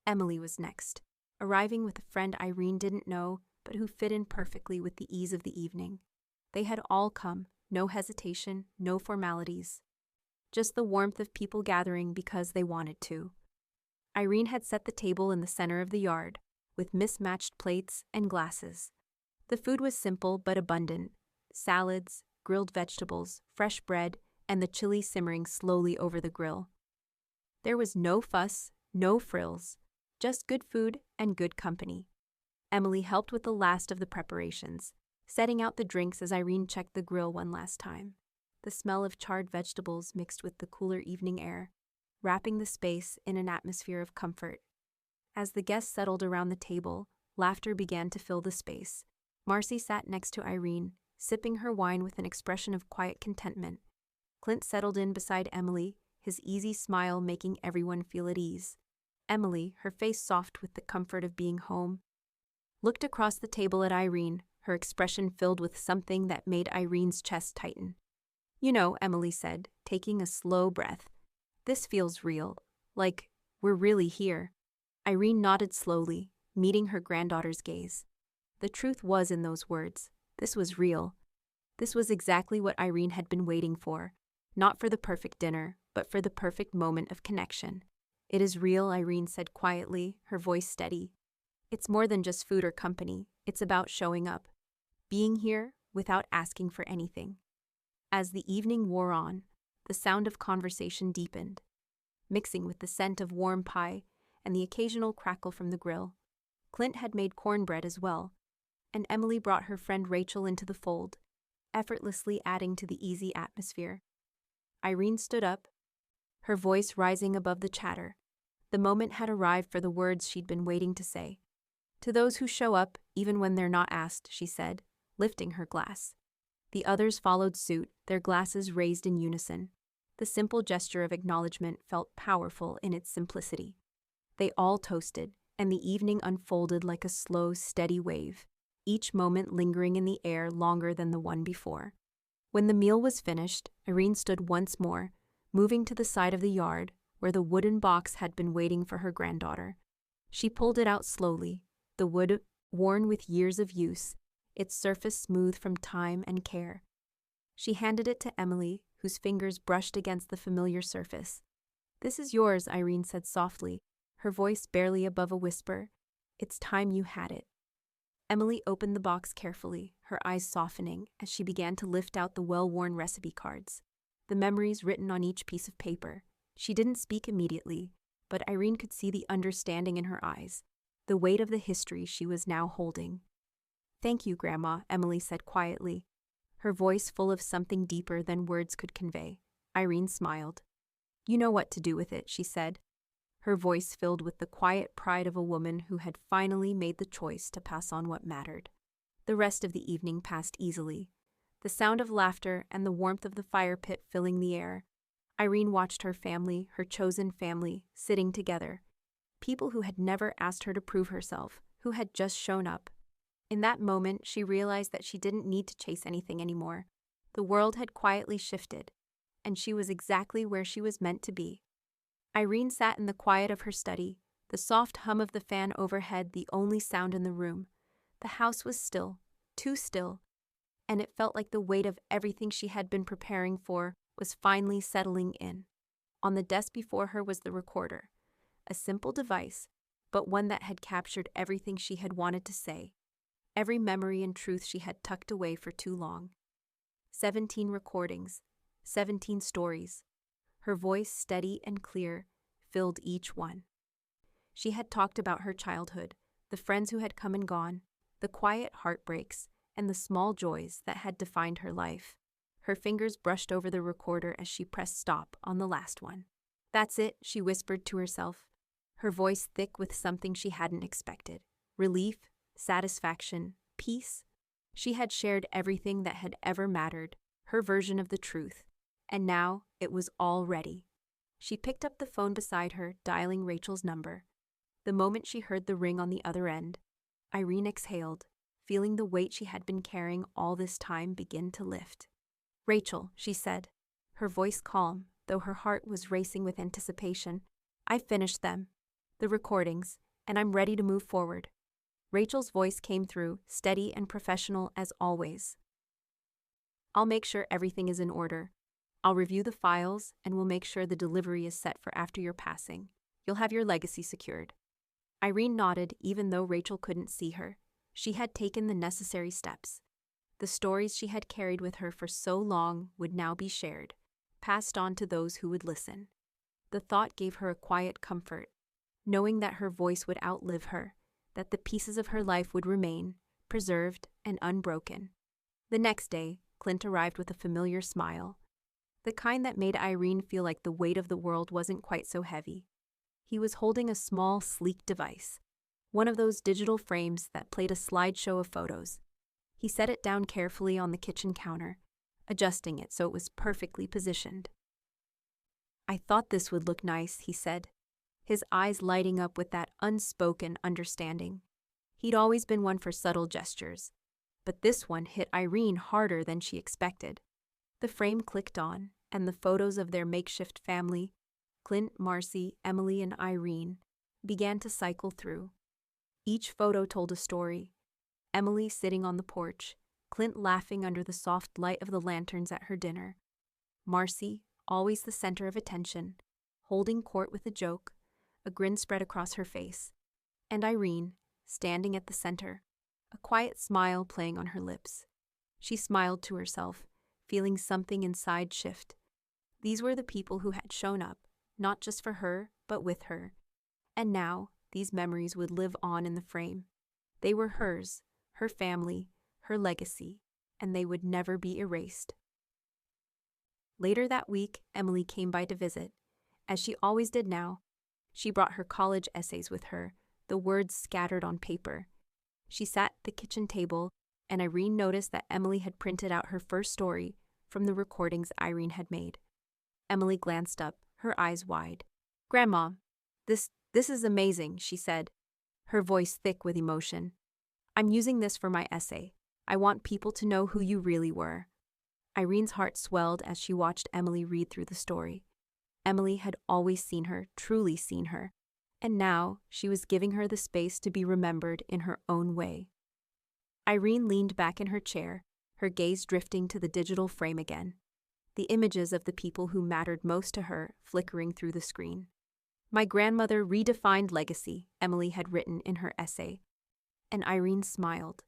Emily was next, arriving with a friend Irene didn't know, but who fit in perfectly with the ease of the evening. They had all come, no hesitation, no formalities. Just the warmth of people gathering because they wanted to. Irene had set the table in the center of the yard, with mismatched plates and glasses. The food was simple but abundant: salads, grilled vegetables, fresh bread, and the chili simmering slowly over the grill. There was no fuss, no frills, just good food and good company. Emily helped with the last of the preparations, setting out the drinks as Irene checked the grill one last time. The smell of charred vegetables mixed with the cooler evening air, wrapping the space in an atmosphere of comfort. As the guests settled around the table, laughter began to fill the space. Marcy sat next to Irene, sipping her wine with an expression of quiet contentment. Clint settled in beside Emily, his easy smile making everyone feel at ease. Emily, her face soft with the comfort of being home, looked across the table at Irene, her expression filled with something that made Irene's chest tighten. "You know," Emily said, taking a slow breath, "this feels real, like we're really here." Irene nodded slowly, meeting her granddaughter's gaze. The truth was in those words. This was real. This was exactly what Irene had been waiting for, not for the perfect dinner, but for the perfect moment of connection. "It is real," Irene said quietly, her voice steady. "It's more than just food or company. It's about showing up. Being here, without asking for anything. As the evening wore on, the sound of conversation deepened, mixing with the scent of warm pie and the occasional crackle from the grill. Clint had made cornbread as well, and Emily brought her friend Rachel into the fold, effortlessly adding to the easy atmosphere. Irene stood up, her voice rising above the chatter. The moment had arrived for the words she'd been waiting to say. To those who show up, even when they're not asked, she said, lifting her glass. The others followed suit, their glasses raised in unison. The simple gesture of acknowledgement felt powerful in its simplicity. They all toasted, and the evening unfolded like a slow, steady wave, each moment lingering in the air longer than the one before. When the meal was finished, Irene stood once more, moving to the side of the yard, where the wooden box had been waiting for her granddaughter. She pulled it out slowly, the wood worn with years of use, its surface smooth from time and care. She handed it to Emily, whose fingers brushed against the familiar surface. "This is yours," Irene said softly, her voice barely above a whisper. "It's time you had it." Emily opened the box carefully, her eyes softening as she began to lift out the well-worn recipe cards, the memories written on each piece of paper. She didn't speak immediately, but Irene could see the understanding in her eyes, the weight of the history she was now holding. "Thank you, Grandma," Emily said quietly, her voice full of something deeper than words could convey. Irene smiled. "You know what to do with it," she said, her voice filled with the quiet pride of a woman who had finally made the choice to pass on what mattered. The rest of the evening passed easily, the sound of laughter and the warmth of the fire pit filling the air. Irene watched her family, her chosen family, sitting together. People who had never asked her to prove herself, who had just shown up. In that moment, she realized that she didn't need to chase anything anymore. The world had quietly shifted, and she was exactly where she was meant to be. Irene sat in the quiet of her study, the soft hum of the fan overhead the only sound in the room. The house was still, too still, and it felt like the weight of everything she had been preparing for was finally settling in. On the desk before her was the recorder, a simple device, but one that had captured everything she had wanted to say, every memory and truth she had tucked away for too long. 17 recordings, 17 stories. Her voice, steady and clear, filled each one. She had talked about her childhood, the friends who had come and gone, the quiet heartbreaks, and the small joys that had defined her life. Her fingers brushed over the recorder as she pressed stop on the last one. "That's it," she whispered to herself, her voice thick with something she hadn't expected. Relief, satisfaction, peace. She had shared everything that had ever mattered, her version of the truth, and now it was all ready. She picked up the phone beside her, dialing Rachel's number. The moment she heard the ring on the other end, Irene exhaled, feeling the weight she had been carrying all this time begin to lift. "Rachel," she said, her voice calm, though her heart was racing with anticipation. "I finished them, the recordings, and I'm ready to move forward." Rachel's voice came through, steady and professional as always. "I'll make sure everything is in order. I'll review the files, and we'll make sure the delivery is set for after your passing. You'll have your legacy secured." Irene nodded, even though Rachel couldn't see her. She had taken the necessary steps. The stories she had carried with her for so long would now be shared, passed on to those who would listen. The thought gave her a quiet comfort, knowing that her voice would outlive her, that the pieces of her life would remain, preserved and unbroken. The next day, Clint arrived with a familiar smile, the kind that made Irene feel like the weight of the world wasn't quite so heavy. He was holding a small, sleek device, one of those digital frames that played a slideshow of photos. He set it down carefully on the kitchen counter, adjusting it so it was perfectly positioned. "I thought this would look nice," he said, his eyes lighting up with that unspoken understanding. He'd always been one for subtle gestures, but this one hit Irene harder than she expected. The frame clicked on, and the photos of their makeshift family, Clint, Marcy, Emily, and Irene, began to cycle through. Each photo told a story. Emily sitting on the porch, Clint laughing under the soft light of the lanterns at her dinner. Marcy, always the center of attention, holding court with a joke, a grin spread across her face. And Irene, standing at the center, a quiet smile playing on her lips. She smiled to herself, feeling something inside shift. These were the people who had shown up, not just for her, but with her. And now, these memories would live on in the frame. They were hers, her family, her legacy, and they would never be erased. Later that week, Emily came by to visit. As she always did now, she brought her college essays with her, the words scattered on paper. She sat at the kitchen table, and Irene noticed that Emily had printed out her first story from the recordings Irene had made. Emily glanced up, her eyes wide. "Grandma, this is amazing," she said, her voice thick with emotion. "I'm using this for my essay. I want people to know who you really were." Irene's heart swelled as she watched Emily read through the story. Emily had always seen her, truly seen her, and now she was giving her the space to be remembered in her own way. Irene leaned back in her chair, her gaze drifting to the digital frame again, the images of the people who mattered most to her flickering through the screen. "My grandmother redefined legacy," Emily had written in her essay, and Irene smiled,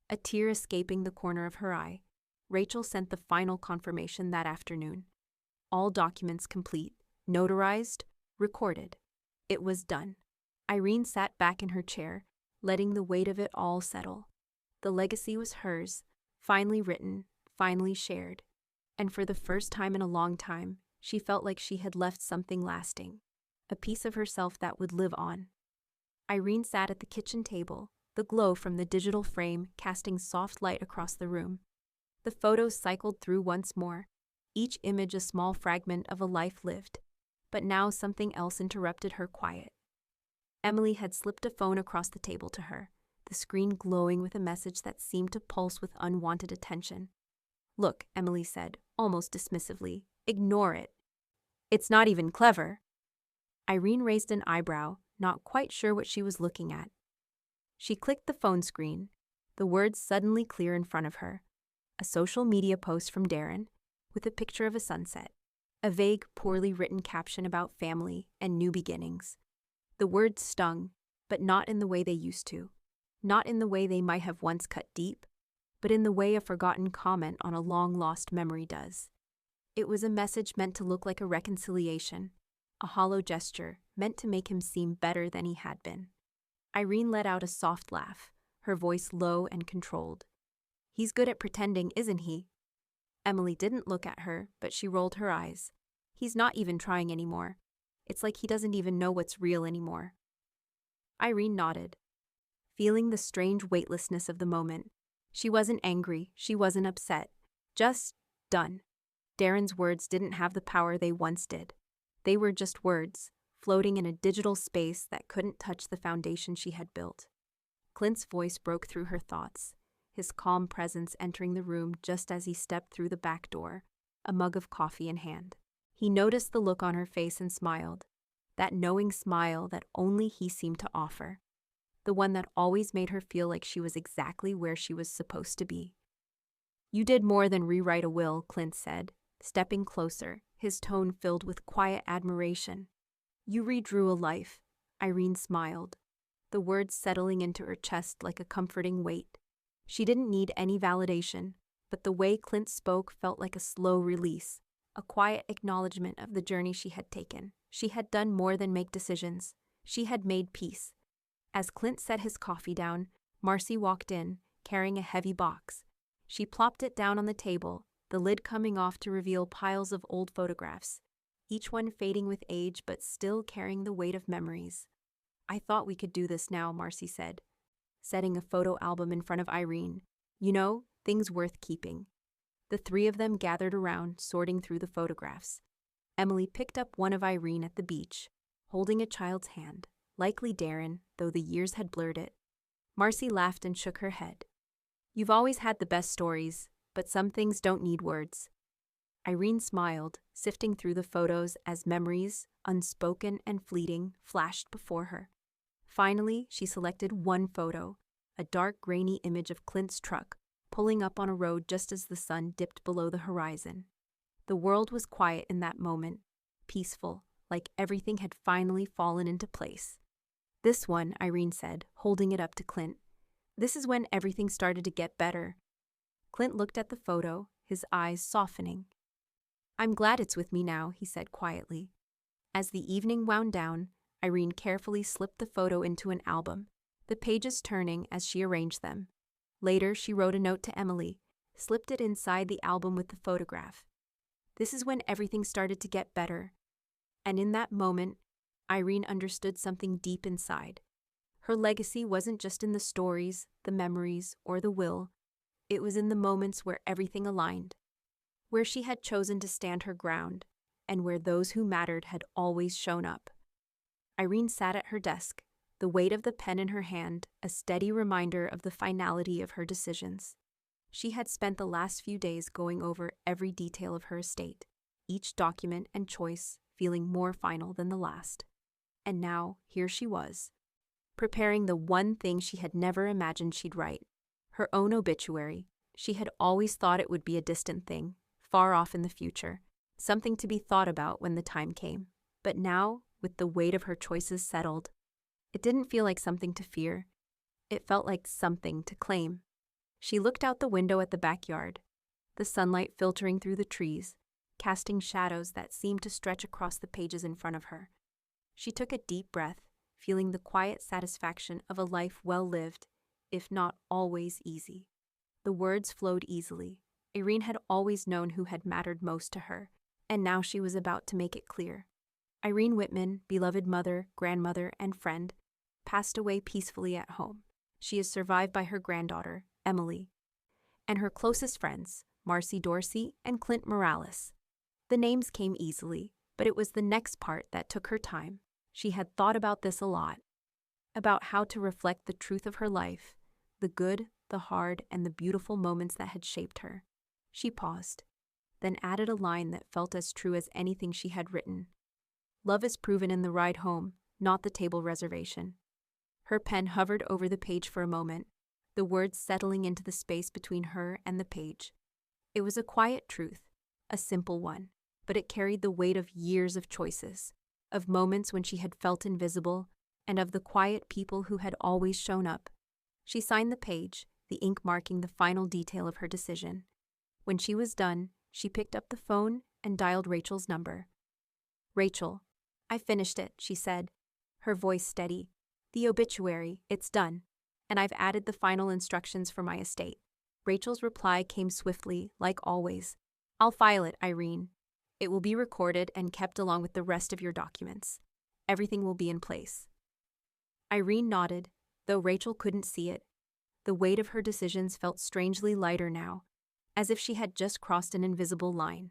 a tear escaping the corner of her eye. Rachel sent the final confirmation that afternoon. All documents complete, notarized, recorded. It was done. Irene sat back in her chair, letting the weight of it all settle. The legacy was hers, finally written, finally shared. And for the first time in a long time, she felt like she had left something lasting, a piece of herself that would live on. Irene sat at the kitchen table, the glow from the digital frame casting soft light across the room. The photos cycled through once more, each image a small fragment of a life lived. But now something else interrupted her quiet. Emily had slipped a phone across the table to her, the screen glowing with a message that seemed to pulse with unwanted attention. "Look," Emily said, almost dismissively, "ignore it. It's not even clever." Irene raised an eyebrow, not quite sure what she was looking at. She clicked the phone screen, the words suddenly clear in front of her. A social media post from Darren, with a picture of a sunset. A vague, poorly written caption about family and new beginnings. The words stung, but not in the way they used to. Not in the way they might have once cut deep, but in the way a forgotten comment on a long-lost memory does. It was a message meant to look like a reconciliation, a hollow gesture meant to make him seem better than he had been. Irene let out a soft laugh, her voice low and controlled. "He's good at pretending, isn't he?" Emily didn't look at her, but she rolled her eyes. "He's not even trying anymore. It's like he doesn't even know what's real anymore." Irene nodded, feeling the strange weightlessness of the moment. She wasn't angry, she wasn't upset. Just done. Darren's words didn't have the power they once did. They were just words, floating in a digital space that couldn't touch the foundation she had built. Clint's voice broke through her thoughts, his calm presence entering the room just as he stepped through the back door, a mug of coffee in hand. He noticed the look on her face and smiled, that knowing smile that only he seemed to offer, the one that always made her feel like she was exactly where she was supposed to be. "You did more than rewrite a will," Clint said, stepping closer, his tone filled with quiet admiration. "You redrew a life." Irene smiled, the words settling into her chest like a comforting weight. She didn't need any validation, but the way Clint spoke felt like a slow release, a quiet acknowledgement of the journey she had taken. She had done more than make decisions. She had made peace. As Clint set his coffee down, Marcy walked in, carrying a heavy box. She plopped it down on the table, the lid coming off to reveal piles of old photographs, each one fading with age but still carrying the weight of memories. "I thought we could do this now," Marcy said, setting a photo album in front of Irene. "You know, things worth keeping." The three of them gathered around, sorting through the photographs. Emily picked up one of Irene at the beach, holding a child's hand, likely Darren, though the years had blurred it. Marcy laughed and shook her head. "You've always had the best stories, but some things don't need words." Irene smiled, sifting through the photos as memories, unspoken and fleeting, flashed before her. Finally, she selected one photo, a dark, grainy image of Clint's truck, pulling up on a road just as the sun dipped below the horizon. The world was quiet in that moment, peaceful, like everything had finally fallen into place. "This one," Irene said, holding it up to Clint. "This is when everything started to get better." Clint looked at the photo, his eyes softening. "I'm glad it's with me now," he said quietly. As the evening wound down, Irene carefully slipped the photo into an album, the pages turning as she arranged them. Later, she wrote a note to Emily, slipped it inside the album with the photograph. This is when everything started to get better. And in that moment, Irene understood something deep inside. Her legacy wasn't just in the stories, the memories, or the will. It was in the moments where everything aligned, where she had chosen to stand her ground, and where those who mattered had always shown up. Irene sat at her desk, the weight of the pen in her hand, a steady reminder of the finality of her decisions. She had spent the last few days going over every detail of her estate, each document and choice feeling more final than the last. And now, here she was, preparing the one thing she had never imagined she'd write, her own obituary. She had always thought it would be a distant thing, far off in the future, something to be thought about when the time came. But now, with the weight of her choices settled, it didn't feel like something to fear. It felt like something to claim. She looked out the window at the backyard, the sunlight filtering through the trees, casting shadows that seemed to stretch across the pages in front of her. She took a deep breath, feeling the quiet satisfaction of a life well lived, if not always easy. The words flowed easily. Irene had always known who had mattered most to her, and now she was about to make it clear. Irene Whitman, beloved mother, grandmother, and friend, passed away peacefully at home. She is survived by her granddaughter, Emily, and her closest friends, Marcy Dorsey and Clint Morales. The names came easily, but it was the next part that took her time. She had thought about this a lot, about how to reflect the truth of her life, the good, the hard, and the beautiful moments that had shaped her. She paused, then added a line that felt as true as anything she had written. "Love is proven in the ride home, not the table reservation." Her pen hovered over the page for a moment, the words settling into the space between her and the page. It was a quiet truth, a simple one, but it carried the weight of years of choices, of moments when she had felt invisible, and of the quiet people who had always shown up. She signed the page, the ink marking the final detail of her decision. When she was done, she picked up the phone and dialed Rachel's number. "Rachel, I finished it," she said, her voice steady. "The obituary, it's done, and I've added the final instructions for my estate." Rachel's reply came swiftly, like always. "I'll file it, Irene. It will be recorded and kept along with the rest of your documents. Everything will be in place." Irene nodded, though Rachel couldn't see it. The weight of her decisions felt strangely lighter now, as if she had just crossed an invisible line.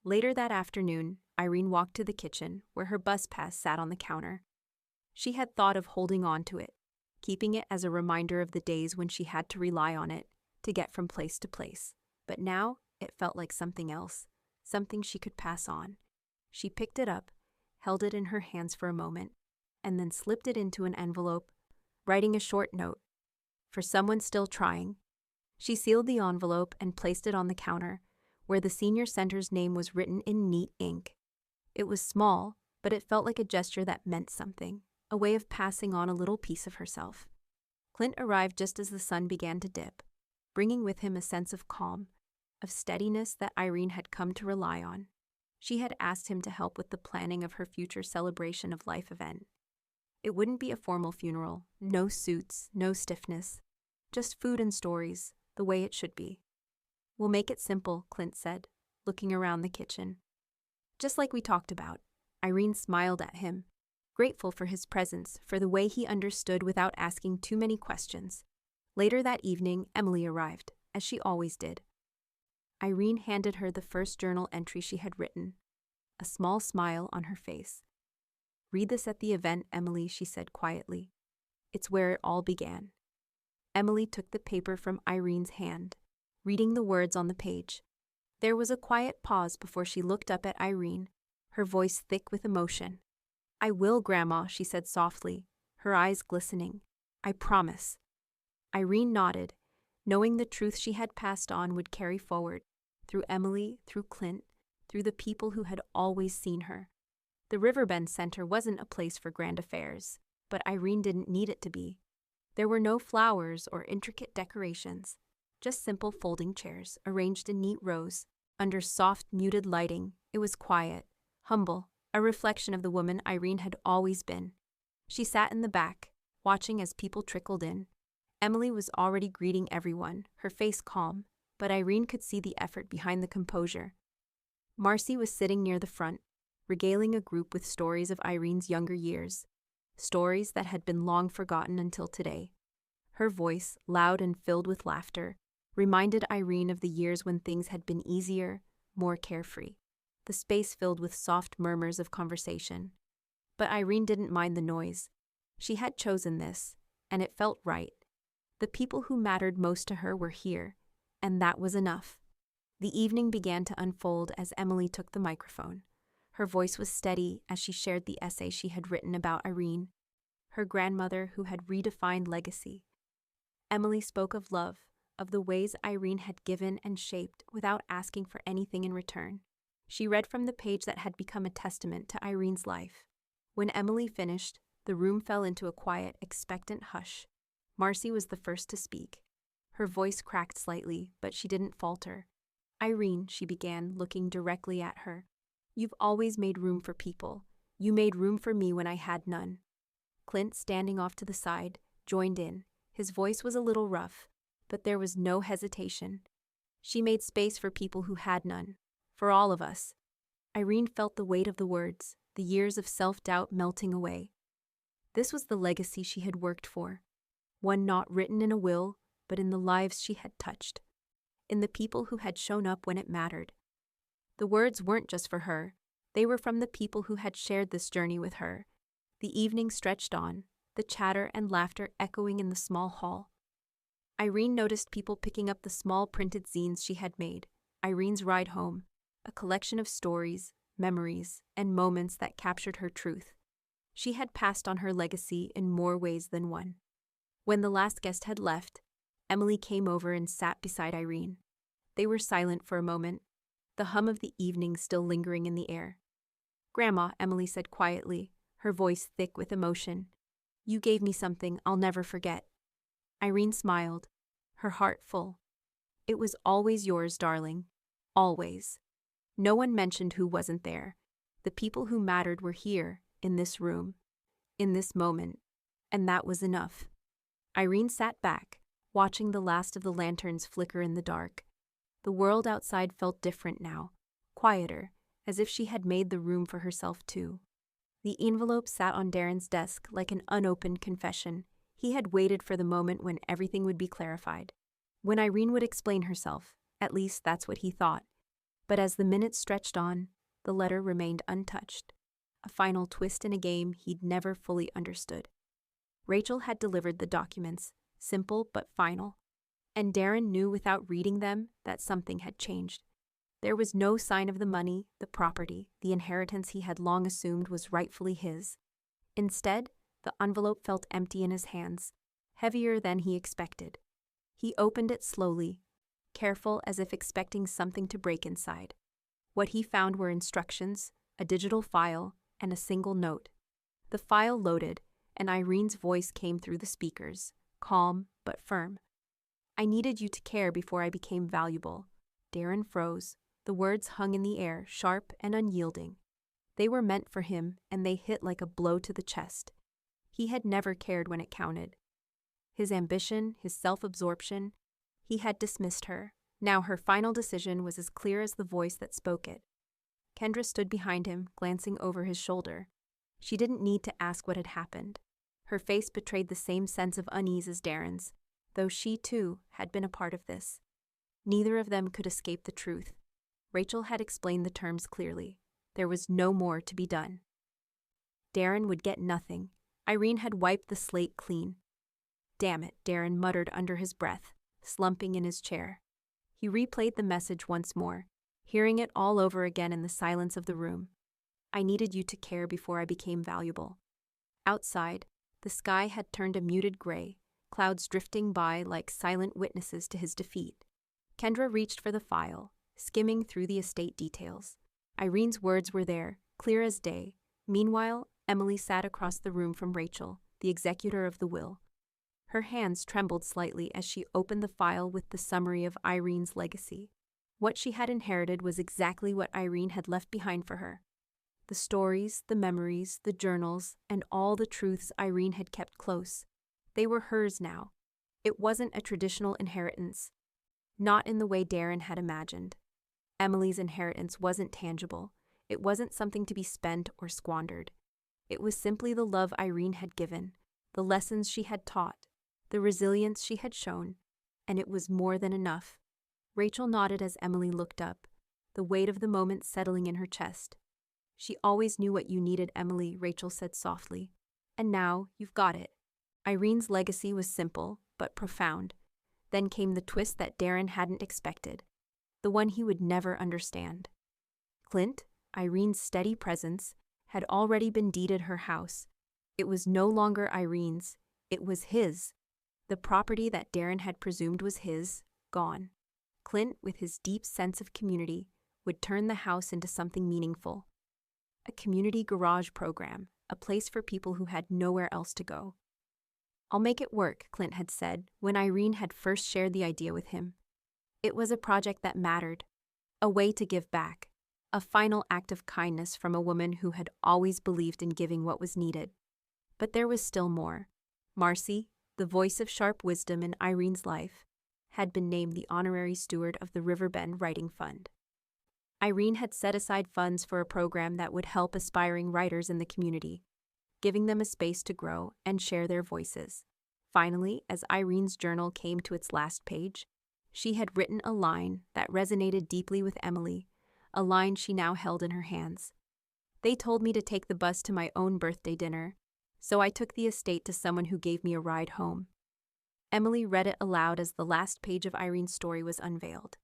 Later that afternoon, Irene walked to the kitchen, where her bus pass sat on the counter. She had thought of holding on to it, keeping it as a reminder of the days when she had to rely on it to get from place to place. But now, it felt like something else, something she could pass on. She picked it up, held it in her hands for a moment, and then slipped it into an envelope, writing a short note. For someone still trying. She sealed the envelope and placed it on the counter, where the senior center's name was written in neat ink. It was small, but it felt like a gesture that meant something, a way of passing on a little piece of herself. Clint arrived just as the sun began to dip, bringing with him a sense of calm, of steadiness that Irene had come to rely on. She had asked him to help with the planning of her future celebration of life event. It wouldn't be a formal funeral, no suits, no stiffness, just food and stories, the way it should be. "We'll make it simple," Clint said, looking around the kitchen. "Just like we talked about." Irene smiled at him, grateful for his presence, for the way he understood without asking too many questions. Later that evening, Emily arrived, as she always did. Irene handed her the first journal entry she had written, a small smile on her face. "Read this at the event, Emily," she said quietly. "It's where it all began." Emily took the paper from Irene's hand, reading the words on the page. There was a quiet pause before she looked up at Irene, her voice thick with emotion. "I will, Grandma," she said softly, her eyes glistening. "I promise." Irene nodded, knowing the truth she had passed on would carry forward, through Emily, through Clint, through the people who had always seen her. The Riverbend Center wasn't a place for grand affairs, but Irene didn't need it to be. There were no flowers or intricate decorations, just simple folding chairs arranged in neat rows. Under soft, muted lighting, it was quiet, humble, a reflection of the woman Irene had always been. She sat in the back, watching as people trickled in. Emily was already greeting everyone, her face calm, but Irene could see the effort behind the composure. Marcy was sitting near the front, regaling a group with stories of Irene's younger years, stories that had been long forgotten until today. Her voice, loud and filled with laughter, reminded Irene of the years when things had been easier, more carefree. The space filled with soft murmurs of conversation. But Irene didn't mind the noise. She had chosen this, and it felt right. The people who mattered most to her were here, and that was enough. The evening began to unfold as Emily took the microphone. Her voice was steady as she shared the essay she had written about Irene, her grandmother who had redefined legacy. Emily spoke of love, of the ways Irene had given and shaped without asking for anything in return. She read from the page that had become a testament to Irene's life. When Emily finished, the room fell into a quiet, expectant hush. Marcy was the first to speak. Her voice cracked slightly, but she didn't falter. "Irene," she began, looking directly at her, "you've always made room for people. You made room for me when I had none." Clint, standing off to the side, joined in. His voice was a little rough, but there was no hesitation. "She made space for people who had none. For all of us." Irene felt the weight of the words, the years of self-doubt melting away. This was the legacy she had worked for. One not written in a will, but in the lives she had touched. In the people who had shown up when it mattered. The words weren't just for her. They were from the people who had shared this journey with her. The evening stretched on, the chatter and laughter echoing in the small hall. Irene noticed people picking up the small printed zines she had made, Irene's Ride Home, a collection of stories, memories, and moments that captured her truth. She had passed on her legacy in more ways than one. When the last guest had left, Emily came over and sat beside Irene. They were silent for a moment, the hum of the evening still lingering in the air. "Grandma," Emily said quietly, her voice thick with emotion, "you gave me something I'll never forget." Irene smiled, her heart full. "It was always yours, darling. Always." No one mentioned who wasn't there. The people who mattered were here, in this room, in this moment, and that was enough. Irene sat back, watching the last of the lanterns flicker in the dark. The world outside felt different now, quieter, as if she had made the room for herself too. The envelope sat on Darren's desk like an unopened confession. He had waited for the moment when everything would be clarified. When Irene would explain herself, at least that's what he thought. But as the minutes stretched on, the letter remained untouched, a final twist in a game he'd never fully understood. Rachel had delivered the documents, simple but final, and Darren knew without reading them that something had changed. There was no sign of the money, the property, the inheritance he had long assumed was rightfully his. Instead, the envelope felt empty in his hands, heavier than he expected. He opened it slowly, careful as if expecting something to break inside. What he found were instructions, a digital file, and a single note. The file loaded, and Irene's voice came through the speakers, calm but firm. "I needed you to care before I became valuable." Darren froze. The words hung in the air, sharp and unyielding. They were meant for him, and they hit like a blow to the chest. He had never cared when it counted. His ambition, his self-absorption, he had dismissed her. Now her final decision was as clear as the voice that spoke it. Kendra stood behind him, glancing over his shoulder. She didn't need to ask what had happened. Her face betrayed the same sense of unease as Darren's, though she, too, had been a part of this. Neither of them could escape the truth. Rachel had explained the terms clearly. There was no more to be done. Darren would get nothing. Irene had wiped the slate clean. "Damn it," Darren muttered under his breath, slumping in his chair. He replayed the message once more, hearing it all over again in the silence of the room. "I needed you to care before I became valuable." Outside, the sky had turned a muted gray, clouds drifting by like silent witnesses to his defeat. Kendra reached for the file, skimming through the estate details. Irene's words were there, clear as day. Meanwhile, Emily sat across the room from Rachel, the executor of the will. Her hands trembled slightly as she opened the file with the summary of Irene's legacy. What she had inherited was exactly what Irene had left behind for her. The stories, the memories, the journals, and all the truths Irene had kept close. They were hers now. It wasn't a traditional inheritance, not in the way Darren had imagined. Emily's inheritance wasn't tangible. It wasn't something to be spent or squandered. It was simply the love Irene had given, the lessons she had taught, the resilience she had shown, and it was more than enough. Rachel nodded as Emily looked up, the weight of the moment settling in her chest. She always knew what you needed, Emily, Rachel said softly. And now, you've got it. Irene's legacy was simple, but profound. Then came the twist that Darren hadn't expected, the one he would never understand. Clint, Irene's steady presence, had already been deeded her house. It was no longer Irene's, it was his. The property that Darren had presumed was his, gone. Clint, with his deep sense of community, would turn the house into something meaningful. A community garage program, a place for people who had nowhere else to go. I'll make it work, Clint had said when Irene had first shared the idea with him. It was a project that mattered, a way to give back, a final act of kindness from a woman who had always believed in giving what was needed. But there was still more. Marcy, the voice of sharp wisdom in Irene's life, had been named the honorary steward of the Riverbend Writing Fund. Irene had set aside funds for a program that would help aspiring writers in the community, giving them a space to grow and share their voices. Finally, as Irene's journal came to its last page, she had written a line that resonated deeply with Emily, a line she now held in her hands. They told me to take the bus to my own birthday dinner, so I took the estate to someone who gave me a ride home. Emily read it aloud as the last page of Irene's story was unveiled.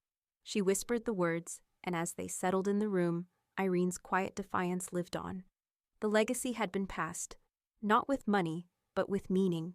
She whispered the words, and as they settled in the room, Irene's quiet defiance lived on. The legacy had been passed, not with money, but with meaning.